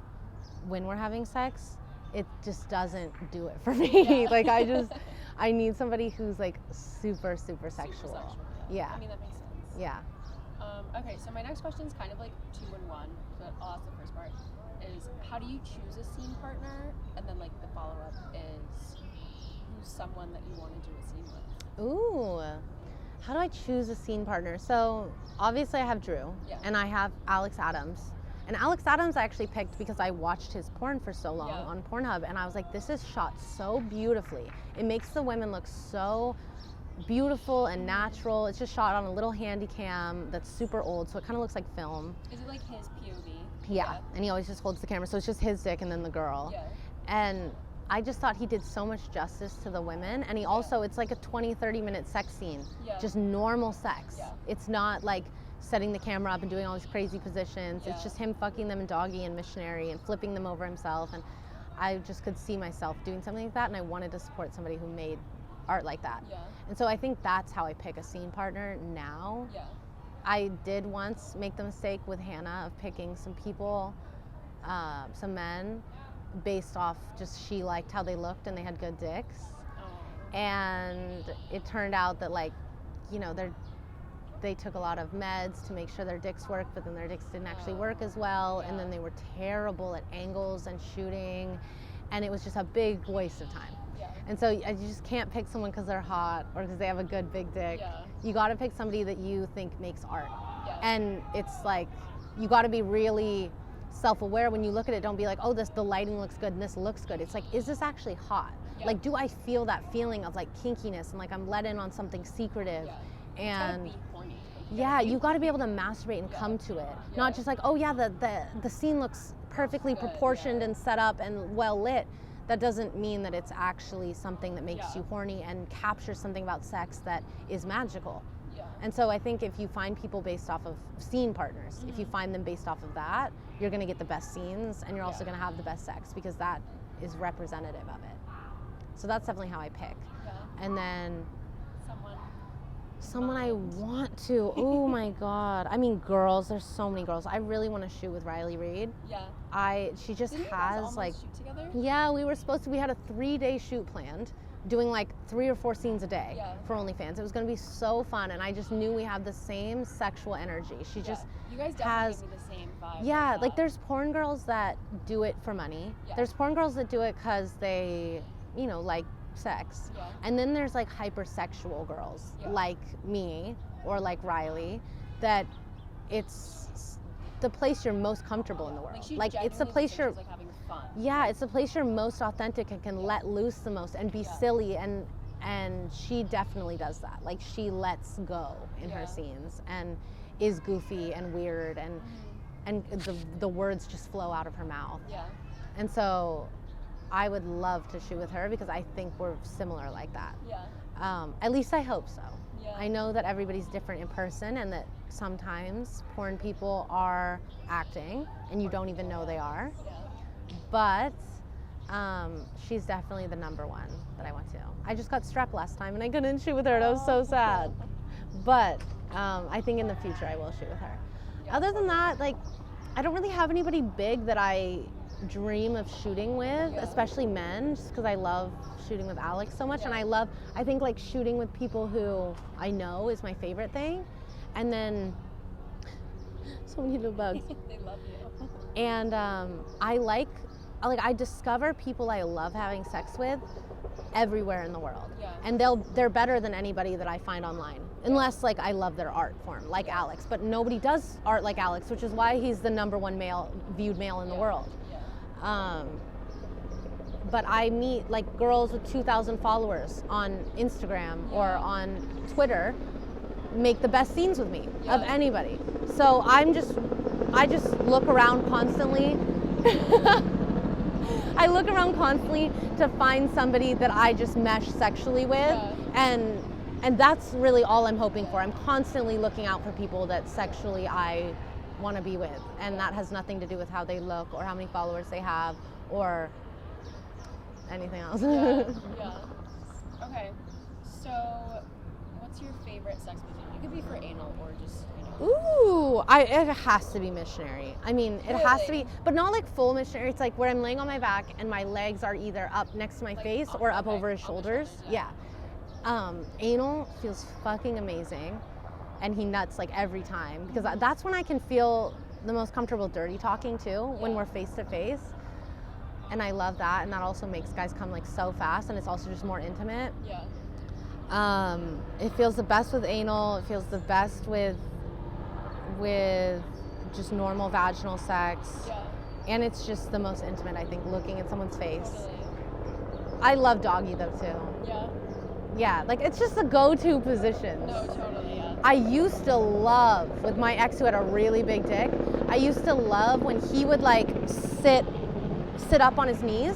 when we're having sex, it just doesn't do it for me. Like, I need somebody who's like super sexual. I mean, that makes sense. Okay, so my next question is kind of like 2 in 1, but I'll ask the first part. Is how do you choose a scene partner? And then like the follow-up is, who's someone that you want to do a scene with? Ooh, how do I choose a scene partner? So obviously I have Drew and I have Alex Adams. And Alex Adams I actually picked because I watched his porn for so long on Pornhub, and I was like, this is shot so beautifully. It makes the women look so beautiful and natural. It's just shot on a little handy cam that's super old, so it kind of looks like film. Is it like his POV? Yeah, and he always just holds the camera, so it's just his dick and then the girl. Yeah. And I just thought he did so much justice to the women, and he also, it's like a 20-30 minute sex scene, just normal sex. It's not like setting the camera up and doing all these crazy positions. It's just him fucking them in doggy and missionary and flipping them over himself, and I just could see myself doing something like that, and I wanted to support somebody who made art like that. And so I think that's how I pick a scene partner now. I did once make the mistake with Hannah of picking some people, some men, based off just she liked how they looked and they had good dicks. And it turned out that, like, you know, they took a lot of meds to make sure their dicks worked, but then their dicks didn't actually work as well, and then they were terrible at angles and shooting, and it was just a big waste of time. And so you just can't pick someone because they're hot or because they have a good big dick. You got to pick somebody that you think makes art. And it's like, you got to be really self-aware when you look at it. Don't be like, oh, the lighting looks good and this looks good. It's like, is this actually hot? Like, do I feel that feeling of like kinkiness and like I'm let in on something secretive? And you got to be able to masturbate and come to it. Not just like, oh yeah, the scene looks perfectly proportioned and set up and well lit. That doesn't mean that it's actually something that makes you horny and captures something about sex that is magical. And so I think if you find people based off of scene partners, if you find them based off of that, you're going to get the best scenes, and you're also going to have the best sex, because that is representative of it. So that's definitely how I pick. And then someone I want to, oh my God. I mean, girls, there's so many girls. I really want to shoot with Riley Reid. She just has like, shoot together? We were supposed to, we had a 3-day shoot planned, doing like 3 or 4 scenes a day for OnlyFans. It was going to be so fun, and I just knew we had the same sexual energy. She just you guys definitely give me the same vibe. Like there's porn girls that do it for money. There's porn girls that do it because they, you know, like sex. And then there's like hypersexual girls like me or like Riley, that it's the place you're most comfortable in the world. Like it's the place you're like having fun. It's the place you're most authentic and can let loose the most and be silly, and she definitely does that. Like she lets go in her scenes and is goofy and weird, and the words just flow out of her mouth. And so I would love to shoot with her because I think we're similar like that. At least I hope so. I know that everybody's different in person, and that sometimes porn people are acting and you don't even know they are. But she's definitely the number one that I want to. I just got strep last time and I couldn't shoot with her, and I was so sad. But I think in the future I will shoot with her. Other than that, like, I don't really have anybody big that I dream of shooting with, especially men, just because I love shooting with Alex so much. And I think like shooting with people who I know is my favorite thing. And then so many little bugs. They love you. And I discover people I love having sex with everywhere in the world. And they're better than anybody that I find online, unless like I love their art form, like Alex. But nobody does art like Alex, which is why he's the #1 viewed male in the world. But I meet like girls with 2,000 followers on Instagram or on Twitter make the best scenes with me of anybody. So I just look around constantly. I look around constantly to find somebody that I just mesh sexually with, and that's really all I'm hoping for. I'm constantly looking out for people that sexually I want to be with, and that has nothing to do with how they look or how many followers they have or anything else. Okay, so what's your favorite sex position? It could be for anal or just, you know. Ooh, it has to be missionary. I mean, it has to be, but not like full missionary. It's like where I'm laying on my back and my legs are either up next to my face or up over his shoulders. Anal feels fucking amazing, and he nuts like every time, because that's when I can feel the most comfortable dirty talking too, when we're face to face. And I love that, and that also makes guys come like so fast, and it's also just more intimate. It feels the best with anal. It feels the best with just normal vaginal sex. And it's just the most intimate, I think, looking at someone's face. I love doggy though too. Like it's just the go-to position. No, totally, I used to love, with my ex who had a really big dick, I used to love when he would like sit up on his knees.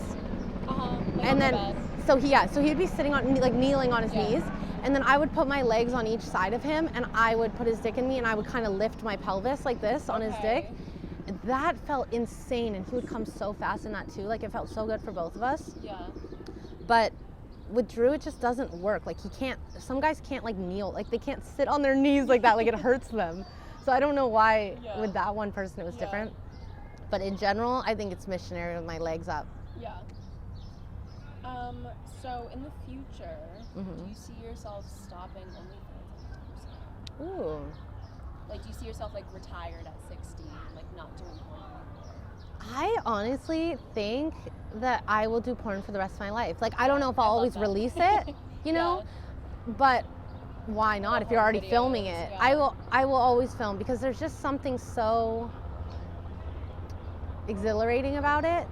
Like And on then, the bed. so he'd be sitting on, like kneeling on his Yeah. knees. And then I would put my legs on each side of him and I would put his dick in me and I would kind of lift my pelvis like this on his dick. That felt insane, and he would come so fast in that too. Like, it felt so good for both of us. Yeah. But with Drew, it just doesn't work. Like, he can't, some guys can't like kneel, like they can't sit on their knees like that, like it hurts them. So I don't know why with that one person it was different. But in general, I think it's missionary with my legs up. Yeah. So in the future, do you see yourself stopping OnlyFans? Ooh. Like, do you see yourself like retired at 60, like not doing porn anymore? I honestly think that I will do porn for the rest of my life. Like, I don't know if I'll always release it, you know, but why not if you're already filming it? Yeah. I will always film because there's just something so exhilarating about it.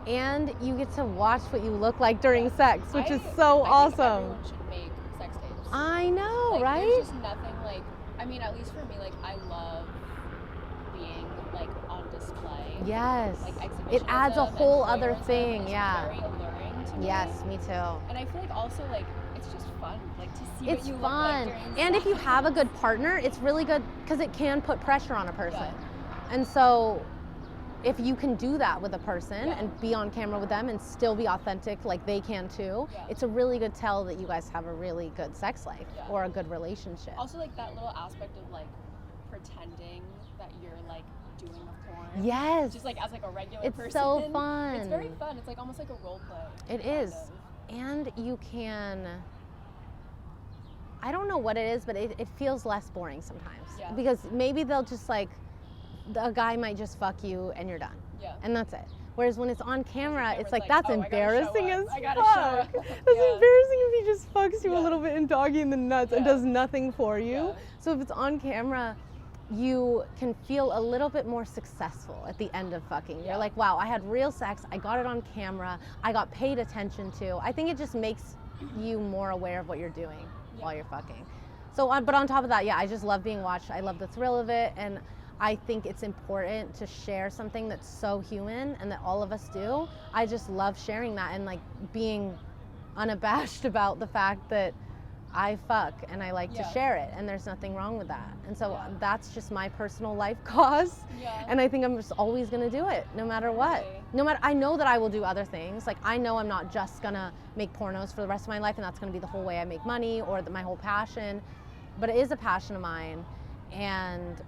And you get to watch what you look like during sex, which is so awesome. Think everyone should make sex tapes. I know, Like, right? There's just nothing like, I mean, at least for me, like, I love being like on display. Yes. Like exhibitionism. It adds a whole and other voyeurism, thing, it's yeah. very alluring to me. Yes, me too. And I feel like also like it's just fun, like to see It's what you fun. look like during And if you sex. have a good partner, it's really good because it can put pressure on a person. Yeah. And so if you can do that with a person Yeah. and be on camera with them and still be authentic like they can too, Yeah. it's a really good tell that you guys have a really good sex life Yeah. or a good relationship. Also, like that little aspect of like pretending that you're like doing a porn. Yes. Just like as like a regular It's person. so fun. It's very fun. It's like almost like a role play. It kind is. of. And you can, I don't know what it is, but it feels less boring sometimes. Yeah. Because maybe they'll just like, a guy might just fuck you and you're done. Yeah. And that's it. Whereas when it's on camera, it's camera's like, like, that's oh, I gotta embarrassing show as up. I gotta fuck. show up. That's Yeah. embarrassing if he just fucks you a Yeah. little bit and doggy in the nuts and Yeah. does nothing for you. Yeah. So if it's on camera, you can feel a little bit more successful at the end of fucking. Yeah. You're like, wow, I had real sex, I got it on camera, I got paid attention to. I think it just makes you more aware of what you're doing while you're fucking. So, but on top of that, yeah, I just love being watched. I love the thrill of it, and I think it's important to share something that's so human and that all of us do. I just love sharing that and like being unabashed about the fact that I fuck and I like to share it, and there's nothing wrong with that. And so that's just my personal life cause. Yeah. And I think I'm just always gonna do it, no matter what. Really? No matter, I know that I will do other things. Like, I know I'm not just gonna make pornos for the rest of my life and that's gonna be the whole way I make money or my whole passion, but it is a passion of mine. And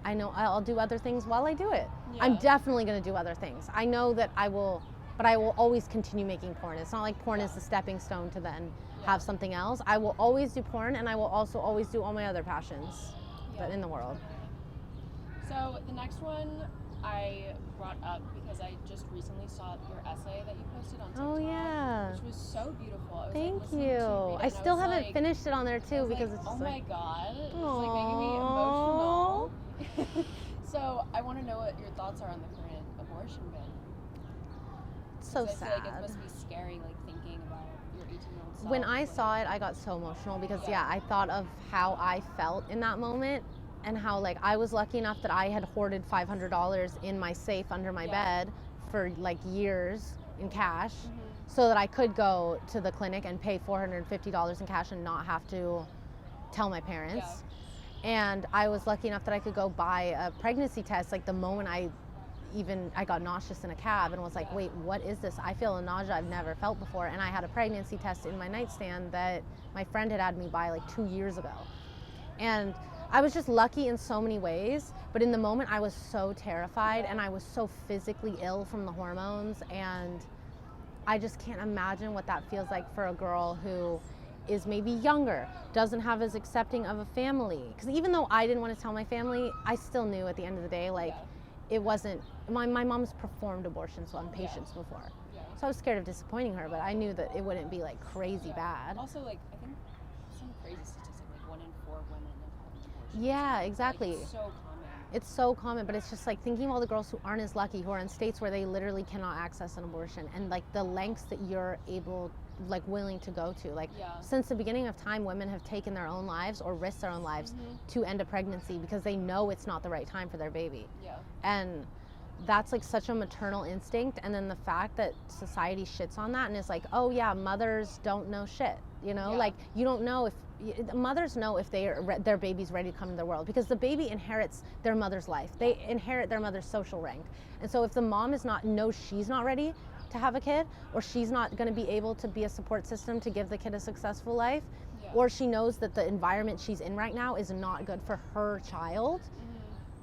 I know I'll do other things while I do it. Yeah. I'm definitely gonna do other things. I know that I will, but I will always continue making porn. It's not like porn is the stepping stone to then have something else. I will always do porn, and I will also always do all my other passions that in the world. So the next one I brought up because I just recently saw your essay that you posted on TikTok. Oh yeah. Which was so beautiful. I was, Thank like, listening you. to read it, I and still was haven't like, finished it on there I too was because like, it's oh just my like, god, it's like making me emotional. Aww. So I want to know what your thoughts are on the current abortion ban. so 'Cause I sad. feel like it must be scary, like thinking about your 18-year-old self. When I like, saw it, I got so emotional because Yeah. I thought of how I felt in that moment and how like I was lucky enough that I had hoarded $500 in my safe under my bed for like years in cash so that I could go to the clinic and pay $450 in cash and not have to tell my parents. And I was lucky enough that I could go buy a pregnancy test like the moment I got nauseous in a cab and was like, wait, what is this? I feel a nausea I've never felt before. And I had a pregnancy test in my nightstand that my friend had me buy like 2 years ago. And I was just lucky in so many ways, but in the moment I was so terrified and I was so physically ill from the hormones, and I just can't imagine what that feels like for a girl who is maybe younger, doesn't have as accepting of a family. Because even though I didn't want to tell my family, I still knew at the end of the day, like, it wasn't, my mom's performed abortions on patients before. So I was scared of disappointing her, but I knew that it wouldn't be like crazy bad. Also, like, I think some crazy statistic, like 1 in 4 women have had an abortion. Yeah, exactly. Like, it's so common. It's so common, but it's just like thinking of all the girls who aren't as lucky, who are in states where they literally cannot access an abortion, and like the lengths that you're able like willing to go to. Like since the beginning of time, women have taken their own lives or risked their own lives to end a pregnancy because they know it's not the right time for their baby. And that's like such a maternal instinct. And then the fact that society shits on that and is like, oh yeah, mothers don't know shit, you know, like you don't know if mothers know if their baby's ready to come to the world, because the baby inherits their mother's life. They inherit their mother's social rank. And so if the mom knows she's not ready to have a kid, or she's not going to be able to be a support system to give the kid a successful life, or she knows that the environment she's in right now is not good for her child,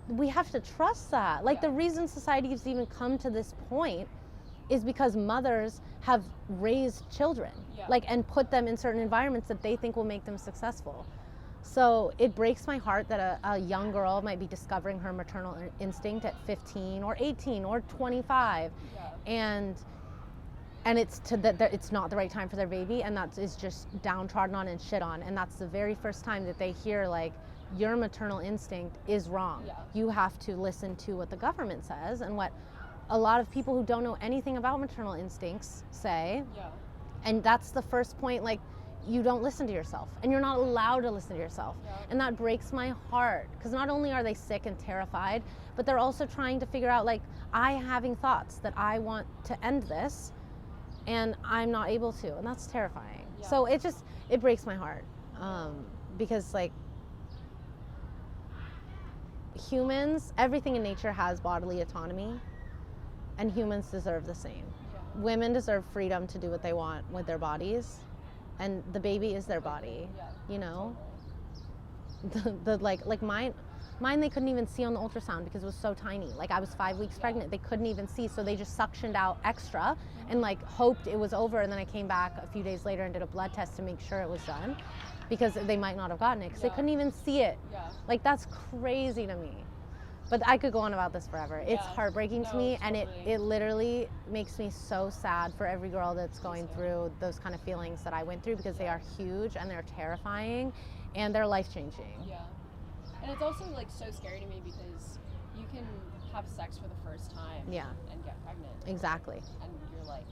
we have to trust that. Like the reason society has even come to this point is because mothers have raised children, like, and put them in certain environments that they think will make them successful. So it breaks my heart that a young girl might be discovering her maternal instinct at 15 or 18 or 25, and it's not the right time for their baby, and that is just downtrodden on and shit on. And that's the very first time that they hear, like, your maternal instinct is wrong. You have to listen to what the government says and what a lot of people who don't know anything about maternal instincts say. And that's the first point, like, you don't listen to yourself, and you're not allowed to listen to yourself. And that breaks my heart, because not only are they sick and terrified, but they're also trying to figure out, like, I'm having thoughts that I want to end this, and I'm not able to, and that's terrifying. So it breaks my heart, because, like, humans, everything in nature has bodily autonomy, and humans deserve the same. Women deserve freedom to do what they want with their bodies, and the baby is their body, you know? Like mine they couldn't even see on the ultrasound because it was so tiny. Like, I was 5 weeks pregnant, they couldn't even see, so they just suctioned out extra and, like, hoped it was over, and then I came back a few days later and did a blood test to make sure it was done, because they might not have gotten it, because they couldn't even see it. Like, that's crazy to me. But I could go on about this forever. It's heartbreaking to me, and it literally makes me so sad for every girl that's going through those kind of feelings that I went through, because they are huge and they're terrifying and they're life-changing. And it's also, like, so scary to me because you can have sex for the first time and get pregnant. Exactly. And you're like,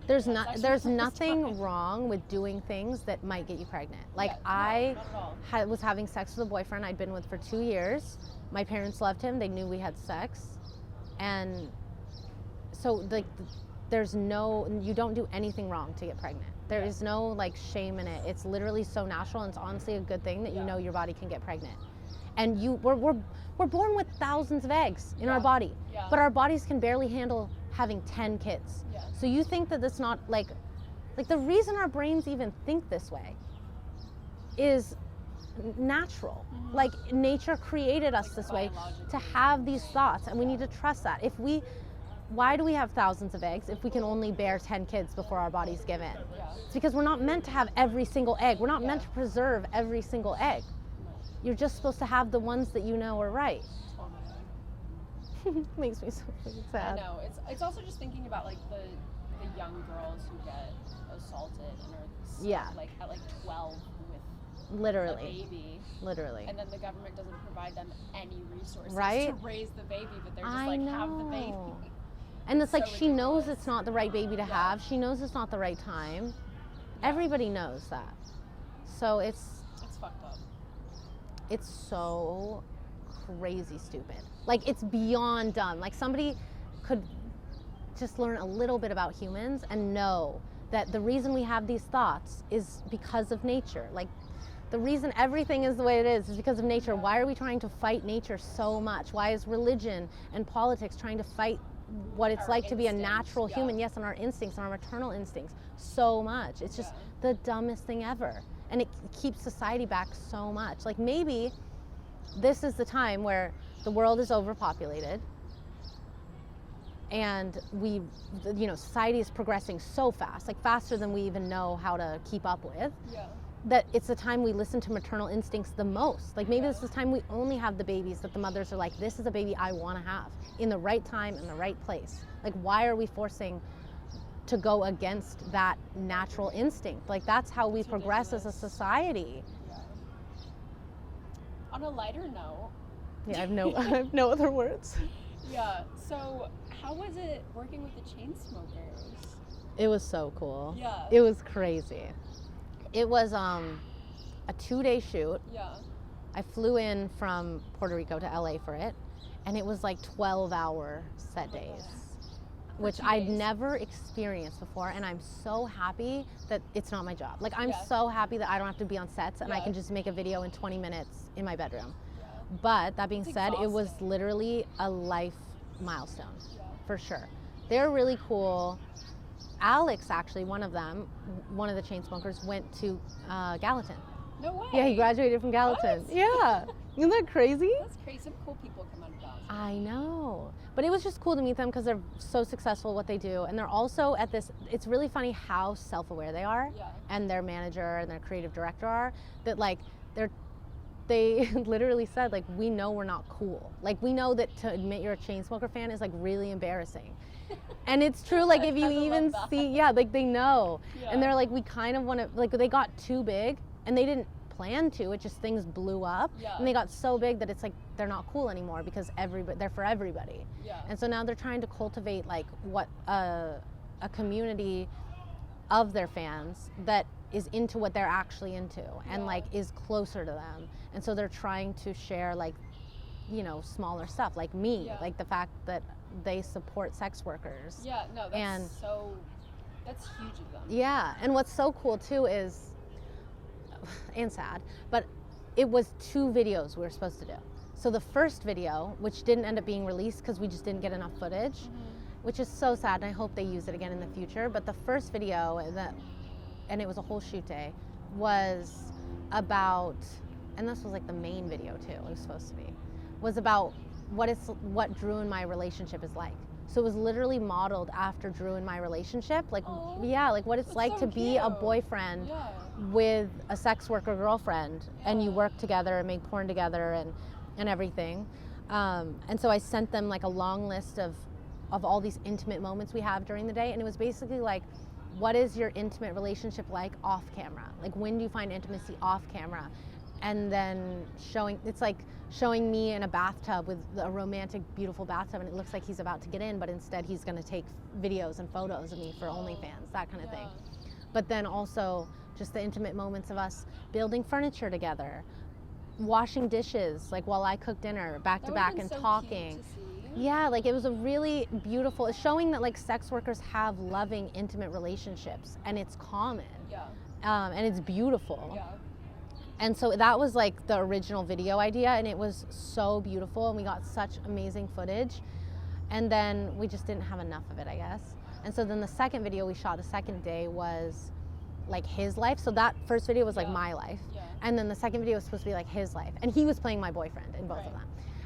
there's nothing wrong with doing things that might get you pregnant. Like, I was having sex with a boyfriend I'd been with for 2 years. My parents loved him. They knew we had sex. And so, like, you don't do anything wrong to get pregnant. There is no, like, shame in it. It's literally so natural, and it's honestly a good thing that you know your body can get pregnant. And we're born with thousands of eggs in our body, but our bodies can barely handle having 10 kids. So you think that it's not, like the reason our brains even think this way is natural. Like, nature created us this way to have these thoughts, and we need to trust that. Why do we have thousands of eggs if we can only bear 10 kids before our bodies give in? It's because we're not meant to have every single egg. We're not meant to preserve every single egg. You're just supposed to have the ones that you know are right. Makes me so sad. I know. It's also just thinking about, like, the young girls who get assaulted and are like at, like, 12 with literally a baby. Literally. And then the government doesn't provide them any resources to raise the baby, but they're just have the baby. And it's like, she knows it's not the right baby to have. She knows it's not the right time. Everybody knows that. So it's fucked up. It's so crazy stupid. Like, it's beyond dumb. Like, somebody could just learn a little bit about humans and know that the reason we have these thoughts is because of nature. Like, the reason everything is the way it is because of nature. Why are we trying to fight nature so much? Why is religion and politics trying to fight what it's like to be a natural human? Yes, and our instincts and our maternal instincts so much. It's just the dumbest thing ever. And it keeps society back so much. Like, maybe this is the time where the world is overpopulated and society is progressing so fast, like faster than we even know how to keep up with, that it's the time we listen to maternal instincts the most. Like, maybe this is the time we only have the babies that the mothers are like, this is a baby I want to have in the right time, in the right place. Like, why are we forcing to go against that natural instinct? Like, that's how we progress as a society. On a lighter note. I have no other words. So how was it working with the Chainsmokers? It was so cool. Yeah. It was crazy. It was a 2-day shoot. Yeah. I flew in from Puerto Rico to LA for it, and it was like 12-hour set days, which I'd never experienced before, and I'm so happy that it's not my job. Like, I'm so happy that I don't have to be on sets and I can just make a video in 20 minutes in my bedroom. Yeah. But that being It's said, it was exhausting. literally a life milestone, for sure. They're really cool. Alex, actually, one of them, one of the Chainsmokers, went to Gallatin. No way. Yeah, he graduated from Gallatin. What? Yeah. Isn't that crazy? That's crazy. Some cool people come out of Gallatin. I know. But it was just cool to meet them because they're so successful at what they do. And they're also at this, it's really funny how self-aware they are. Yeah. And their manager and their creative director are. That, like, they literally said, like, we know we're not cool. Like, we know that to admit you're a Chainsmoker fan is, like, really embarrassing. And it's true, like, if you even see, like, they know. Yeah. And they're like, we kind of want to, like, they got too big and they didn't plan to, it just things blew up. Yeah. And they got so big that it's like, they're not cool anymore because they're for everybody. Yeah. And so now they're trying to cultivate, like, what a community of their fans that is into what they're actually into and, like, is closer to them. And so they're trying to share, like, you know, smaller stuff, like me, like the fact that they support sex workers. Yeah, no, that's huge of them. Yeah, and what's so cool too is, and sad, but it was 2 videos we were supposed to do. So the first video, which didn't end up being released because we just didn't get enough footage, which is so sad, and I hope they use it again in the future, but the first video, and it was a whole shoot day, was about, and this was like the main video too, it was supposed to be, was about what Drew and my relationship is like. So it was literally modeled after Drew and my relationship, like, like what it's like to be a boyfriend with a sex worker girlfriend, and you work together and make porn together and everything. And so I sent them, like, a long list of all these intimate moments we have during the day, and it was basically like, what is your intimate relationship like off camera? Like, when do you find intimacy off camera? And then it's like showing me in a bathtub with a romantic, beautiful bathtub, and it looks like he's about to get in, but instead he's gonna take videos and photos of me for OnlyFans, that kind of thing. But then also just the intimate moments of us building furniture together, washing dishes, like while I cook dinner, back to back, and talking. Yeah, like, it was a really beautiful, it's showing that, like, sex workers have loving, intimate relationships, and it's common. And it's beautiful. And so that was, like, the original video idea, and it was so beautiful, and we got such amazing footage. And then we just didn't have enough of it, I guess. And so then the second video we shot the second day was, like, his life. So that first video was, like, my life. And then the second video was supposed to be, like, his life. And he was playing my boyfriend in both of them.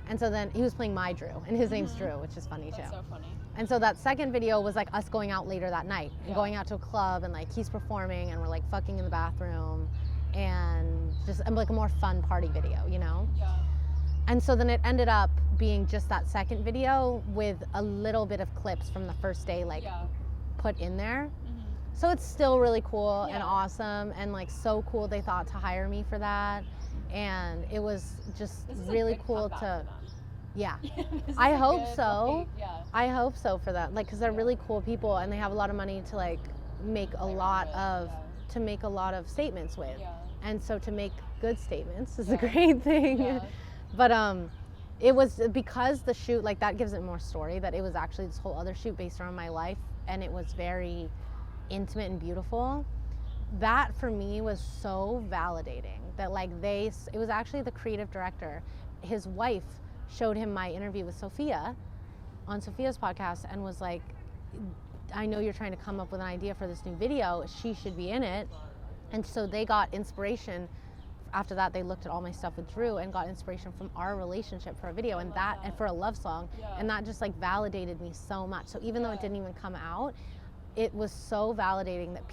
And so then he was playing my Drew, and his name's Drew, which is funny too. That's so funny. And so that second video was, like, us going out later that night and going out to a club, and, like, he's performing and we're, like, fucking in the bathroom, and just, like, a more fun party video, you know? And so then it ended up being just that second video with a little bit of clips from the first day, like, put in there. So it's still really cool and awesome, and, like, so cool they thought to hire me for that. And it was just really cool to, I hope so. I hope so for that, like, because they're really cool people, and they have a lot of money to, like, make a lot of statements with. And so to make good statements is a great thing. But it was because the shoot, like, that gives it more story, that it was actually this whole other shoot based around my life, and it was very intimate and beautiful. That for me was so validating that, like, it was actually the creative director, his wife showed him my interview with Sophia on Sophia's podcast and was like, I know you're trying to come up with an idea for this new video, she should be in it. And so they got inspiration. After that, they looked at all my stuff with Drew and got inspiration from our relationship for a video, and for a love song. And that just, like, validated me so much. So even though it didn't even come out, it was so validating that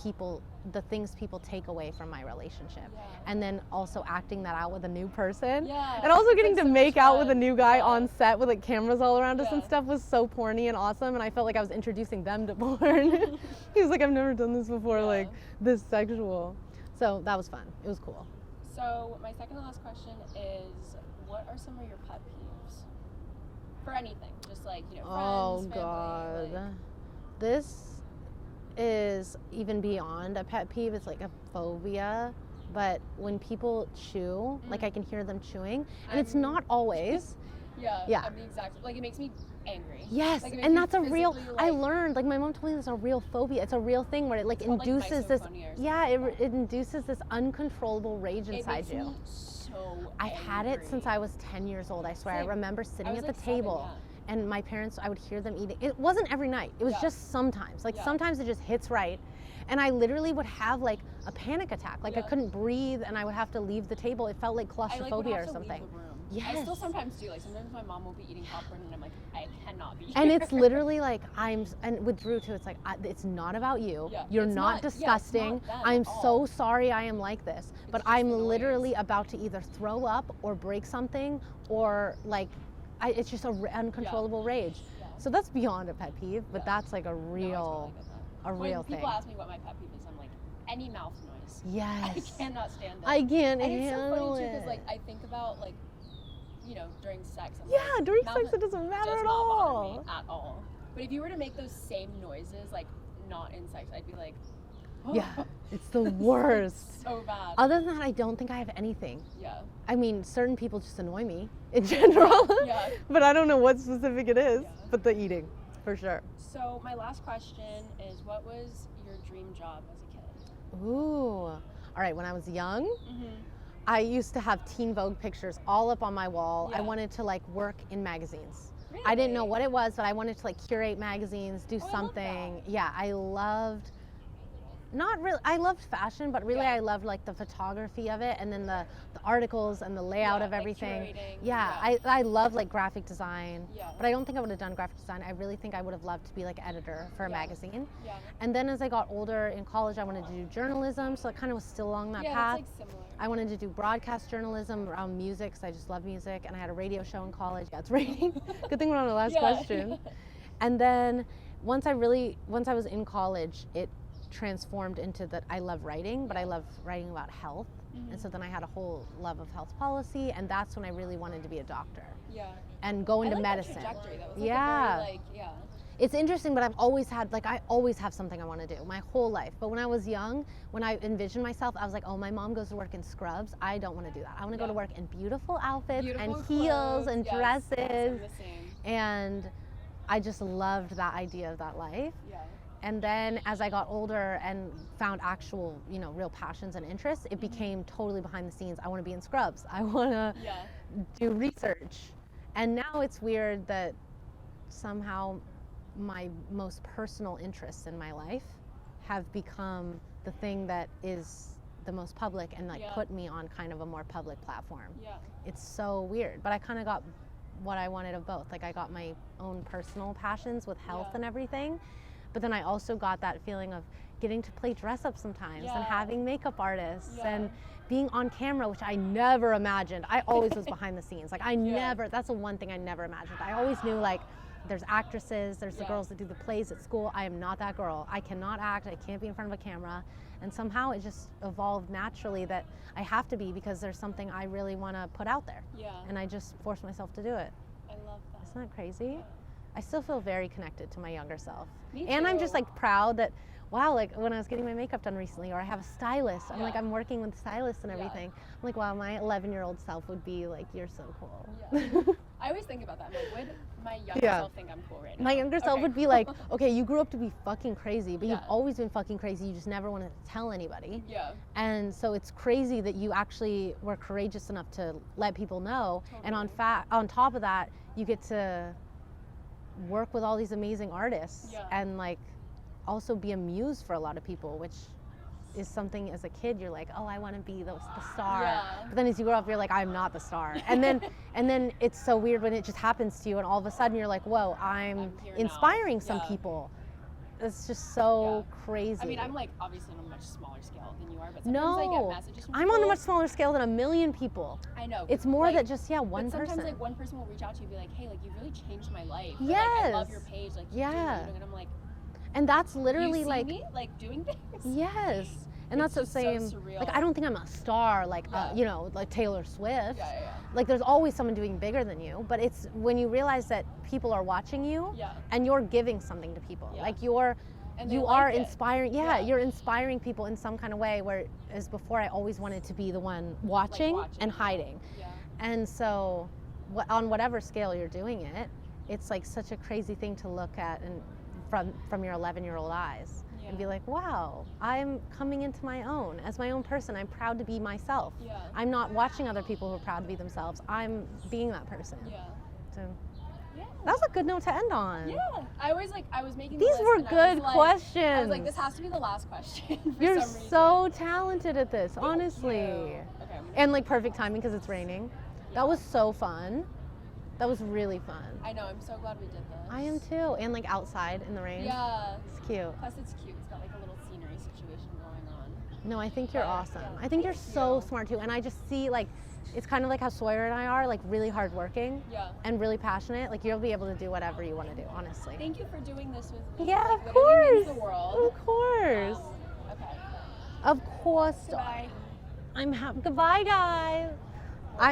the things people take away from my relationship. And then also acting that out with a new person. And also getting to make out with a new guy on set with, like, cameras all around us and stuff was so porny and awesome. And I felt like I was introducing them to porn. He was like, I've never done this before, like, this sexual. So that was fun. It was cool. So my second and last question is, what are some of your pet peeves? For anything, just, like, you know, friends, family, God. like... This is even beyond a pet peeve. It's like a phobia. But when people chew, like I can hear them chewing, and it's not always. Yeah. I'm the exact, like it makes me angry. Yes, like, and that's a real, like, I learned, like my mom told me there's a real phobia. It's a real thing where it like induces this, it induces this uncontrollable rage inside you. Me so I've had it since I was 10 years old, I swear. I remember sitting at the table and my parents, I would hear them eating. It wasn't every night, it was just sometimes. Like sometimes it just hits right. And I literally would have like a panic attack. Like I couldn't breathe and I would have to leave the table. It felt like claustrophobia or something. Yes. I still sometimes do. Like sometimes my mom will be eating popcorn and I'm like, I cannot be here. And it's literally like and with Drew too, it's like it's not about you. You're not disgusting. I'm so sorry I am like this, but I'm literally about to either throw up or break something or like, it's just an uncontrollable rage. So that's beyond a pet peeve, but that's like a real, thing. Thing. People ask me what my pet peeve is, I'm like, any mouth noise. Yes. I cannot stand it. I can't and handle it's so funny it. too, because like I think about like, you know, during sex. During sex it doesn't matter at all. Me at all. But if you were to make those same noises, like not in sex, I'd be like, oh. Yeah, it's the worst. It's so bad. Other than that, I don't think I have anything. Yeah. I mean, certain people just annoy me in general. Yeah. But I don't know what specific it is. But the eating, for sure. So my last question is, what was your dream job as a kid? Ooh. All right, when I was young, I used to have Teen Vogue pictures all up on my wall. I wanted to like work in magazines. Really? I didn't know what it was, but I wanted to like curate magazines, do something. I loved, I loved fashion, but really I loved like the photography of it and then the articles and the layout of everything. Like I love like graphic design, but I don't think I would have done graphic design. I really think I would have loved to be like editor for a magazine. And then as I got older in college, I wanted to do journalism, so it kind of was still along that path. That's like similar. I wanted to do broadcast journalism around music, because I just love music, and I had a radio show in college. Yeah, it's raining. Good thing we're on the last question. And then once I was in college, it transformed into that I love writing, but I love writing about health. And so then I had a whole love of health policy, and that's when I really wanted to be a doctor. And go into medicine. That trajectory. That was like a very, It's interesting, but I've always had, like, I always have something I want to do my whole life. But when I was young, when I envisioned myself, I was like, oh, my mom goes to work in scrubs. I don't want to do that. I want to go to work in beautiful outfits and heels and dresses. And I just loved that idea of that life. And then as I got older and found actual, real passions and interests, it became totally behind the scenes. I want to be in scrubs. I want to do research. And now it's weird that somehow my most personal interests in my life have become the thing that is the most public and put me on kind of a more public platform. It's so weird, but I kind of got what I wanted of both. Like I got my own personal passions with health and everything, but then I also got that feeling of getting to play dress up sometimes and having makeup artists and being on camera, which I never imagined. I always was behind the scenes. Like that's the one thing I never imagined. I always knew like there's actresses, there's the girls that do the plays at school. I am not that girl. I cannot act, I can't be in front of a camera. And somehow it just evolved naturally that I have to be because there's something I really want to put out there. And I just forced myself to do it. I love that. Isn't that crazy? I still feel very connected to my younger self. Me and too. I'm just like proud that, wow, like when I was getting my makeup done recently, or I have a stylist, I'm like, I'm working with stylists and everything. I'm like, wow, my 11-year-old self would be like, you're so cool. I always think about that. I'm like, would my younger self think I'm cool right now? My younger self would be like, okay, you grew up to be fucking crazy, but you've always been fucking crazy. You just never wanted to tell anybody. And so it's crazy that you actually were courageous enough to let people know. And on top of that, you get to work with all these amazing artists and like also be a muse for a lot of people, which is something as a kid you're like, oh, I want to be the star. But then as you grow up, you're like, I'm not the star. And then it's so weird when it just happens to you, and all of a sudden you're like, whoa, I'm inspiring some people. It's just so crazy. I mean, I'm like obviously on a much smaller scale than you are, but sometimes I get messages from I'm on a much smaller scale than 1 million people. I know. It's more like, that just one sometimes, person. like one person will reach out to you and be like, hey, like you really changed my life. Yes. Or, like, I love your page. Like keep doing what you're doing. And I'm like, and that's literally you see like me like doing things. Yes. And that's the same. So surreal. Like I don't think I'm a star, like like Taylor Swift. Like there's always someone doing bigger than you, but it's when you realize that people are watching you and you're giving something to people. Like you're And they you like are it. inspiring. Yeah, you're inspiring people in some kind of way. Whereas before, I always wanted to be the one watching and hiding. Yeah. And so, on whatever scale you're doing it, it's like such a crazy thing to look at and from your 11-year-old eyes and be like, wow, I'm coming into my own as my own person. I'm proud to be myself. Yeah. I'm not watching other people who are proud to be themselves. I'm being that person. Yeah. So Yeah. that was a good note to end on. Yeah. I was making These the list were and good questions. I was like, this has to be the last question. You're some reason. so talented at this, Thank honestly. you. Okay. And like perfect timing because it's raining. Yeah. That was so fun. That was really fun. I know. I'm so glad we did this. I am too. And like outside in the rain. Yeah. It's cute. Plus, it's cute. It's got like a little scenery situation going on. No, I think you're But, awesome. yeah, I think you're thank so you. smart too. And I just see like, it's kind of like how Sawyer and I are, like really hardworking Yeah. and really passionate. Like you'll be able to do whatever you want to do, honestly. Thank you for doing this with me. Yeah, Like, of literally means course. the world. Of course. Okay. Of course. Goodbye. I'm happy. Goodbye, guys.